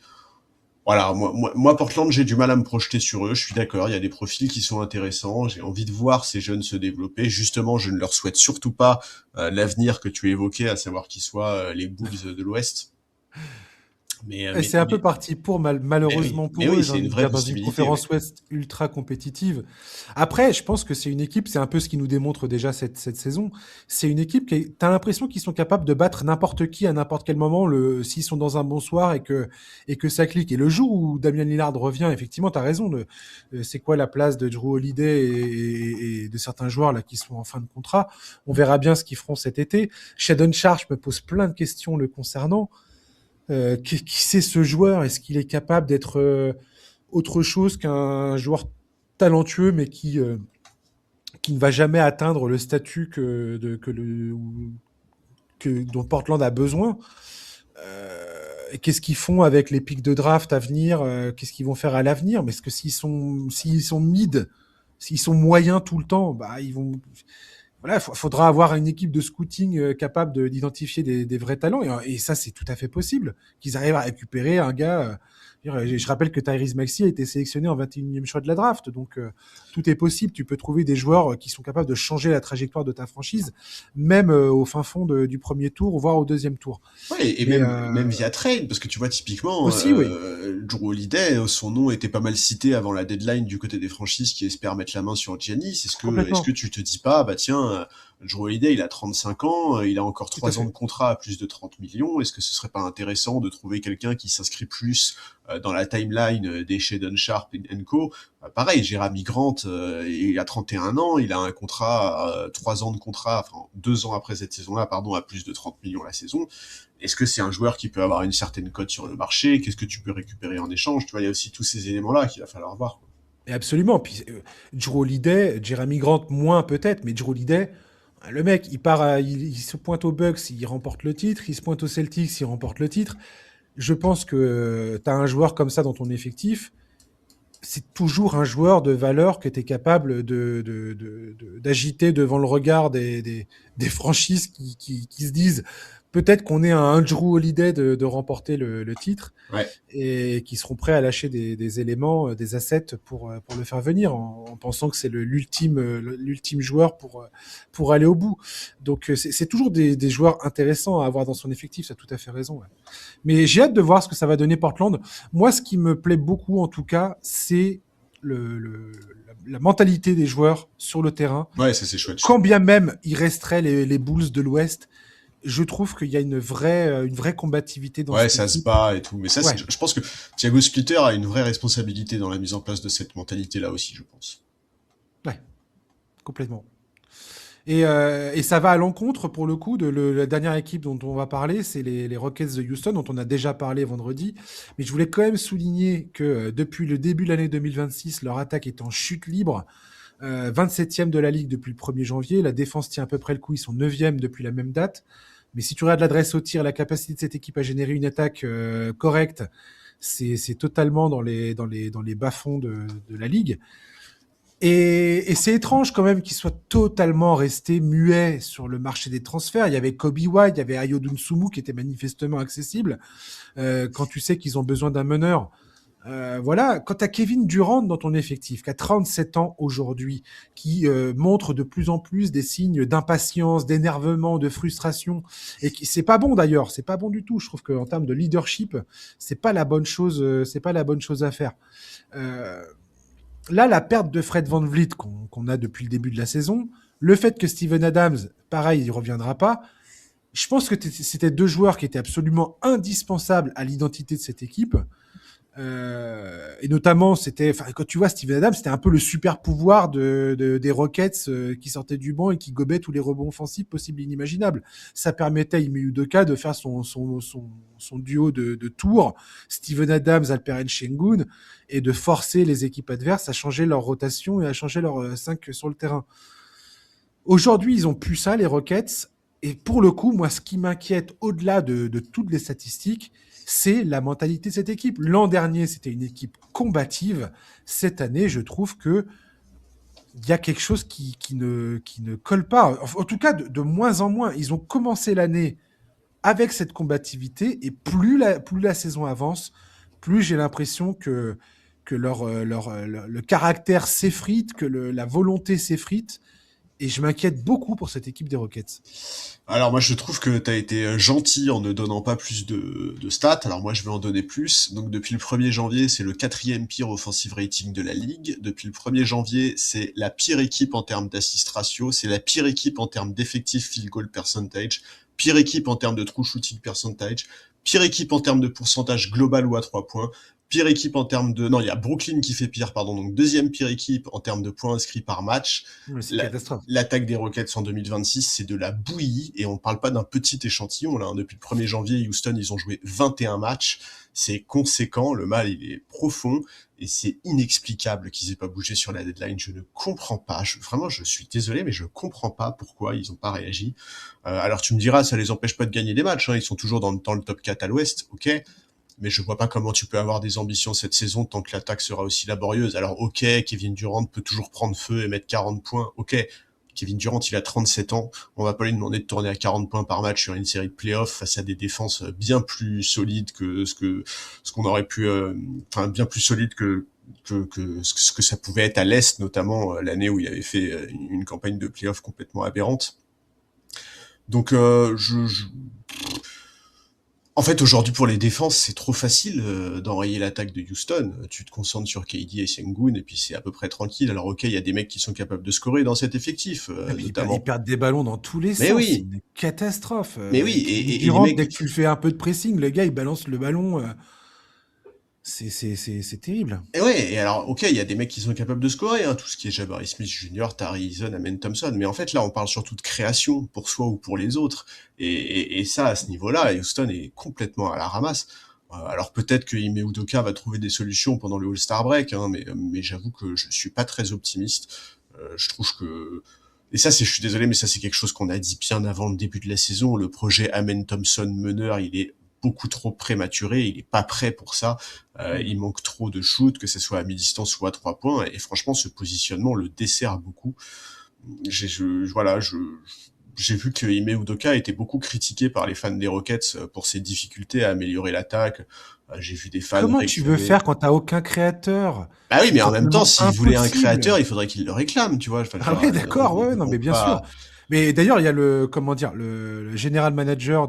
Voilà, moi, Portland, j'ai du mal à me projeter sur eux. Je suis d'accord, il y a des profils qui sont intéressants. J'ai envie de voir ces jeunes se développer. Justement, je ne leur souhaite surtout pas l'avenir que tu évoquais, à savoir qu'ils soient les Bulls de l'Ouest. Mais, euh, Et mais, c'est un peu mais, parti pour, mais oui, malheureusement mais pour eux, oui, j'ai c'est envie une de vraie dire, dans une possibilité, oui. conférence Ouest ultra compétitive. Après, je pense que c'est une équipe, c'est un peu ce qui nous démontre déjà cette saison. C'est une équipe qui, t'as l'impression qu'ils sont capables de battre n'importe qui à n'importe quel moment, s'ils sont dans un bon soir et que ça clique. Et le jour où Damian Lillard revient, effectivement, t'as raison. C'est quoi la place de Drew Holiday et de certains joueurs là qui sont en fin de contrat? On verra bien ce qu'ils feront cet été. Sheldon Sharp me pose plein de questions le concernant. Qui c'est ce joueur? Est-ce qu'il est capable d'être autre chose qu'un joueur talentueux, mais qui ne va jamais atteindre le statut dont Portland a besoin? Et qu'est-ce qu'ils font avec les pics de draft à venir? Qu'est-ce qu'ils vont faire à l'avenir? Mais est-ce que s'ils sont mid, s'ils sont moyens tout le temps, bah ils vont. Voilà, faudra avoir une équipe de scouting capable d'identifier des vrais talents. Et ça, c'est tout à fait possible qu'ils arrivent à récupérer un gars. Je rappelle que Tyrese Maxey a été sélectionné en 21e choix de la draft. Donc, tout est possible. Tu peux trouver des joueurs qui sont capables de changer la trajectoire de ta franchise, même au fin fond du premier tour, voire au deuxième tour. Ouais, et Mais même via trade, parce que tu vois, typiquement, aussi, oui, Drew Holiday, son nom était pas mal cité avant la deadline du côté des franchises qui espèrent mettre la main sur Giannis. Est-ce que complètement. tu te dis pas, bah tiens, Drew Holiday, il a 35 ans, il a encore Tout à 3 ans de fait. contrat à plus de 30 millions. Est-ce que ce serait pas intéressant de trouver quelqu'un qui s'inscrit plus dans la timeline des Sheldon Sharp et Co. Pareil, Jeremy Grant, il a 31 ans, il a un contrat, 3 ans de contrat, enfin 2 ans après cette saison-là, pardon, à plus de 30 millions la saison. Est-ce que c'est un joueur qui peut avoir une certaine cote sur le marché? Qu'est-ce que tu peux récupérer en échange? Tu vois, il y a aussi tous ces éléments-là qu'il va falloir voir. Et absolument. Puis, Drew Holiday, Jeremy Grant, moins peut-être, mais Drew Holiday, le mec, il se pointe aux Bucks, il remporte le titre. Il se pointe aux Celtics, il remporte le titre. Je pense que tu as un joueur comme ça dans ton effectif. C'est toujours un joueur de valeur que tu es capable d'agiter devant le regard des franchises qui se disent peut-être qu'on est à un Drew Holiday de remporter le titre Ouais. et qui seront prêts à lâcher des éléments, des assets pour le faire venir en pensant que c'est l'ultime joueur pour aller au bout. Donc c'est toujours des joueurs intéressants à avoir dans son effectif, ça a tout à fait raison. Ouais. Mais j'ai hâte de voir ce que ça va donner Portland. Moi, ce qui me plaît beaucoup en tout cas, c'est la mentalité des joueurs sur le terrain. Ouais, ça c'est chouette, je suis Quand d'accord. bien même il resterait les Bulls de l'Ouest, je trouve qu'il y a une vraie combativité dans Ouais, cette ça se équipe. bat et tout. Mais ça, Ouais, je pense que Thiago Splitter a une vraie responsabilité dans la mise en place de cette mentalité-là aussi, je pense. ouais, complètement. Et ça va à l'encontre, pour le coup, la dernière équipe dont on va parler, c'est les Rockets de Houston, dont on a déjà parlé vendredi. Mais je voulais quand même souligner que depuis le début de l'année 2026, leur attaque est en chute libre. 27e de la ligue depuis le 1er janvier. La défense tient à peu près le coup. Ils sont 9e depuis la même date. Mais si tu regardes l'adresse au tir, la capacité de cette équipe à générer une attaque correcte, c'est totalement dans les bas-fonds de la ligue. Et c'est étrange quand même qu'ils soient totalement restés muets sur le marché des transferts. Il y avait Kobe White, il y avait Ayo Dosunmu qui était manifestement accessible. Quand tu sais qu'ils ont besoin d'un meneur, voilà, quand tu as Kevin Durant dans ton effectif, qui a 37 ans aujourd'hui, qui montre de plus en plus des signes d'impatience, d'énervement, de frustration, et qui c'est pas bon d'ailleurs, c'est pas bon du tout. Je trouve qu'en termes de leadership, c'est pas la bonne chose à faire. Euh, Là, la perte de Fred VanVleet qu'on a depuis le début de la saison, le fait que Steven Adams, pareil, il reviendra pas. Je pense que c'était deux joueurs qui étaient absolument indispensables à l'identité de cette équipe. Et notamment, quand tu vois Steven Adams, c'était un peu le super pouvoir des Rockets qui sortaient du banc et qui gobaient tous les rebonds offensifs possibles et inimaginables. Ça permettait à Ime Udoka de faire son duo de tours, Steven Adams, Alperen Şengün, et de forcer les équipes adverses à changer leur rotation et à changer leur 5 sur le terrain. Aujourd'hui, ils ont plus ça, les Rockets. Et pour le coup, moi, ce qui m'inquiète au-delà de toutes les statistiques, c'est la mentalité de cette équipe. L'an dernier, c'était une équipe combative. Cette année, je trouve que il y a quelque chose qui ne colle pas. En tout cas, de moins en moins. Ils ont commencé l'année avec cette combativité et plus la saison avance, plus j'ai l'impression que le caractère s'effrite, que la volonté s'effrite. Et je m'inquiète beaucoup pour cette équipe des Rockets. Alors moi je trouve que tu as été gentil en ne donnant pas plus de stats, alors moi je vais en donner plus. Donc depuis le 1er janvier c'est le 4e pire offensive rating de la ligue, depuis le 1er janvier c'est la pire équipe en termes d'assist ratio, c'est la pire équipe en termes d'effective field goal percentage, pire équipe en termes de true shooting percentage, pire équipe en termes de pourcentage global ou à 3 points, pire équipe en termes de... Non, il y a Brooklyn qui fait pire, pardon, donc deuxième pire équipe en termes de points inscrits par match. Mais c'est catastrophe. L'attaque des Rockets en 2026, c'est de la bouillie, et on parle pas d'un petit échantillon, là, hein. Depuis le 1er janvier, Houston, ils ont joué 21 matchs, c'est conséquent, le mal, il est profond, et c'est inexplicable qu'ils aient pas bougé sur la deadline, je ne comprends pas, vraiment, je suis désolé, mais je comprends pas pourquoi ils ont pas réagi. Alors tu me diras, ça les empêche pas de gagner des matchs, hein, ils sont toujours dans le top 4 à l'ouest, ok, mais je vois pas comment tu peux avoir des ambitions cette saison tant que l'attaque sera aussi laborieuse. Alors ok, Kevin Durant peut toujours prendre feu et mettre 40 points, ok, Kevin Durant il a 37 ans, on va pas lui demander de tourner à 40 points par match sur une série de playoffs face à des défenses bien plus solides que ce qu'on aurait pu, enfin bien plus solides que ce que ça pouvait être à l'Est, notamment l'année où il avait fait une campagne de playoffs complètement aberrante. Donc en fait, aujourd'hui, pour les défenses, c'est trop facile d'enrayer l'attaque de Houston. Tu te concentres sur KD et Sengun, et puis c'est à peu près tranquille. Alors ok, il y a des mecs qui sont capables de scorer dans cet effectif, Et puis notamment. ils perdent des ballons dans tous les Mais sens. C'est oui, une catastrophe. mais oui, Kevin et les Durant, mecs... dès que tu fais un peu de pressing, le gars, il balance le ballon. C'est terrible. Et ouais, et alors ok, il y a des mecs qui sont capables de scorer, hein, tout ce qui est Jabari Smith Jr., Tari Eason, Amen Thompson, mais en fait là, on parle surtout de création, pour soi ou pour les autres. Et ça, à ce niveau-là, Houston est complètement à la ramasse. Alors peut-être que Ime Udoka va trouver des solutions pendant le All-Star Break, hein, mais j'avoue que je suis pas très optimiste. Je trouve que... Et ça, je suis désolé, mais ça c'est quelque chose qu'on a dit bien avant le début de la saison. Le projet Amen Thompson meneur, il est beaucoup trop prématuré, il est pas prêt pour ça. Il manque trop de shoot, que ce soit à mi-distance ou à 3 points. Et franchement, ce positionnement le dessert beaucoup. J'ai vu que Ime Udoka était beaucoup critiqué par les fans des Rockets pour ses difficultés à améliorer l'attaque. J'ai vu des fans Comment tu veux réclamer... faire quand t'as aucun créateur? Bah oui, C'est mais en même temps, totalement s'il voulait un impossible. créateur, il faudrait qu'il le réclame, tu vois. Enfin, Ah genre, ouais, d'accord, ouais, ouais, non, on mais peut bien sûr. pas... Mais d'ailleurs, il y a comment dire, le general manager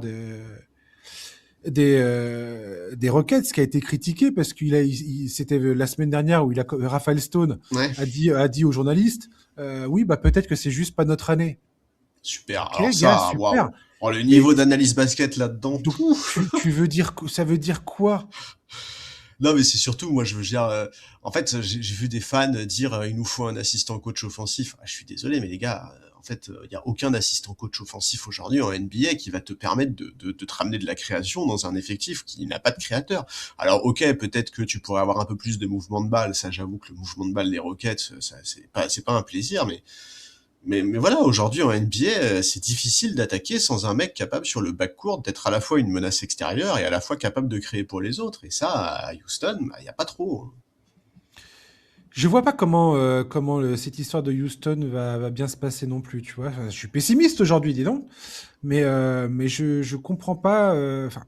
des Rockets qui a été critiqué parce c'était la semaine dernière où Raphaël Stone Ouais, a dit aux journalistes, oui, bah peut-être que c'est juste pas notre année. super. Ok, Alors gars, ça, super. waouh. Oh, le Et niveau d'analyse basket là-dedans, donc, pouf. tu veux dire, ça veut dire quoi? Non, mais c'est surtout, moi, je veux dire, en fait, j'ai vu des fans dire, il nous faut un assistant coach offensif. Ah, je suis désolé, mais les gars, en fait, il y a aucun assistant coach offensif aujourd'hui en NBA qui va te permettre de te ramener de la création dans un effectif qui n'a pas de créateur. Alors, ok, peut-être que tu pourrais avoir un peu plus de mouvement de balle. Ça, j'avoue que le mouvement de balle des Rockets, ça, c'est pas un plaisir, mais voilà, aujourd'hui en NBA, c'est difficile d'attaquer sans un mec capable sur le backcourt d'être à la fois une menace extérieure et à la fois capable de créer pour les autres. Et ça, à Houston, il n'y a pas trop, hein. Je vois pas comment cette histoire de Houston va bien se passer non plus, tu vois. Enfin, je suis pessimiste aujourd'hui, dis donc. Mais je comprends pas. Enfin,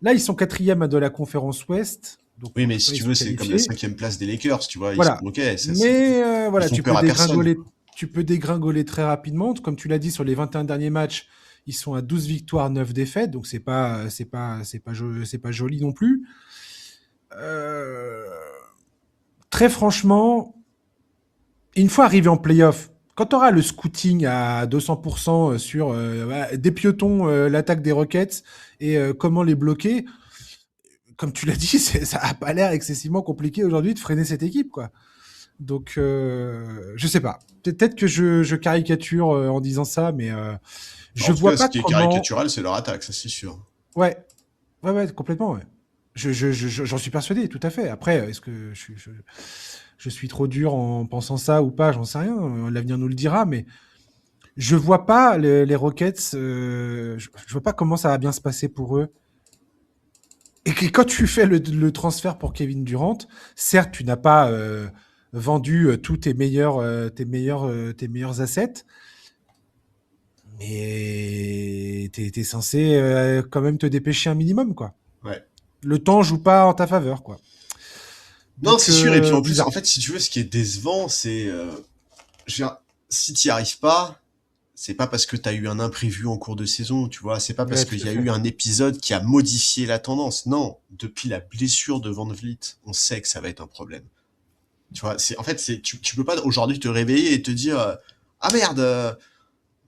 là, ils sont quatrième de la conférence Ouest, donc Oui, mais tu si vois, ils tu sont veux, c'est comme la qualifiés. 5e place des Lakers, tu vois, ils sont Voilà. ok, Mais ils voilà, font peur à personne. tu peux dégringoler très rapidement. Comme tu l'as dit, sur les 21 derniers matchs, ils sont à 12 victoires, 9 défaites, donc c'est pas joli non plus. Euh, Très franchement, une fois arrivé en playoff, quand tu auras le scouting à 200% sur des piotons, l'attaque des Rockets et comment les bloquer, comme tu l'as dit, ça a pas l'air excessivement compliqué aujourd'hui de freiner cette équipe, quoi. Donc, je sais pas. Peut-être que je caricature en disant ça, mais En je tout cas, vois ce pas qui est comment. caricatural, c'est leur attaque, ça c'est sûr. Ouais, ouais, complètement, ouais. J'en suis persuadé, tout à fait. Après, est-ce que je suis trop dur en pensant ça ou pas? J'en sais rien. L'avenir nous le dira, mais je vois pas les Rockets. Je vois pas comment ça va bien se passer pour eux. Et que quand tu fais le transfert pour Kevin Durant, certes, tu n'as pas vendu tous tes meilleurs assets, mais t'es censé quand même te dépêcher un minimum, quoi. Ouais. le temps joue pas en ta faveur, quoi. Non, Donc, c'est sûr. Et puis en plus, bizarre. en fait, si tu veux, ce qui est décevant, c'est, je veux dire, si t'y arrives pas, c'est pas parce que t'as eu un imprévu en cours de saison, tu vois. C'est pas parce Ouais, qu'il tout à y a fait. eu un épisode qui a modifié la tendance. Non, depuis la blessure de Van Vliet, on sait que ça va être un problème. Tu vois, c'est en fait, tu peux pas aujourd'hui te réveiller et te dire ah merde.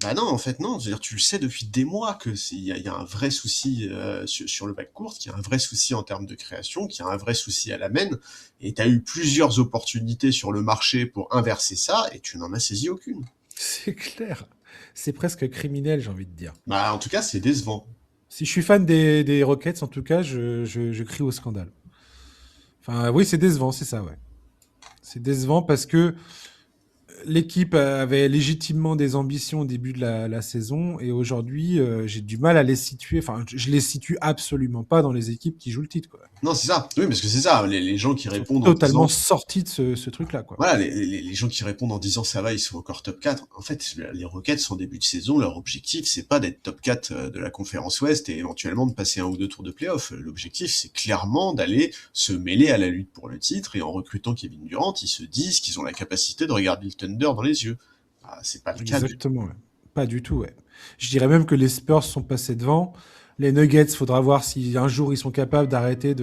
Bah non, en fait non. C'est-à-dire tu le sais depuis des mois que il y a un vrai souci sur le backcourt, qu'il y a un vrai souci en termes de création, qu'il y a un vrai souci à la main. Et t'as eu plusieurs opportunités sur le marché pour inverser ça et tu n'en as saisi aucune. C'est clair. C'est presque criminel, j'ai envie de dire. Bah en tout cas c'est décevant. Si je suis fan des Rockets, en tout cas, je crie au scandale. Enfin, oui, c'est décevant, c'est ça, ouais. C'est décevant parce que l'équipe avait légitimement des ambitions au début de la saison et aujourd'hui, j'ai du mal à les situer. Enfin, je les situe absolument pas dans les équipes qui jouent le titre, quoi. Non, c'est ça. Oui, parce que c'est ça. Les gens qui Ils sont répondent en totalement disant sortis de ce truc-là, quoi. voilà, les gens qui répondent en disant ça va, ils sont encore top 4. En fait, les Rockets, en début de saison, leur objectif, c'est pas d'être top 4 de la conférence Ouest et éventuellement de passer un ou deux tours de playoff. L'objectif, c'est clairement d'aller se mêler à la lutte pour le titre et en recrutant Kevin Durant, ils se disent qu'ils ont la capacité de regarder le Thunder dans les yeux. Ah, c'est pas le cas du tout. Exactement, ouais. Pas du tout, ouais. Je dirais même que les Spurs sont passés devant. Les Nuggets, faudra voir si un jour ils sont capables d'arrêter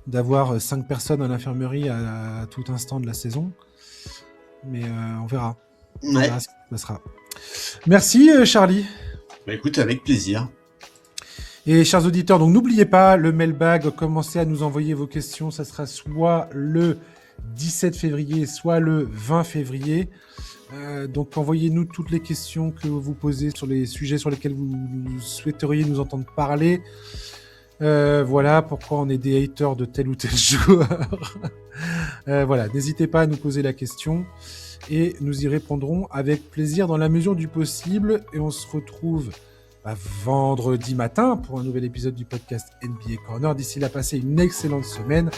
d'avoir 5 personnes à l'infirmerie à tout instant de la saison. Mais on verra. On Ouais. verra ce qui se passera. Merci Charlie. Bah écoute, avec plaisir. Et chers auditeurs, donc n'oubliez pas le mailbag, commencez à nous envoyer vos questions. Ça sera soit le 17 février, soit le 20 février. Donc envoyez-nous toutes les questions que vous posez sur les sujets sur lesquels vous souhaiteriez nous entendre parler. Voilà pourquoi on est des haters de tel ou tel joueur. Voilà, n'hésitez pas à nous poser la question et nous y répondrons avec plaisir dans la mesure du possible. Et on se retrouve vendredi matin pour un nouvel épisode du podcast NBA Corner. D'ici là, passez une excellente semaine.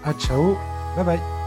À ciao, bye bye.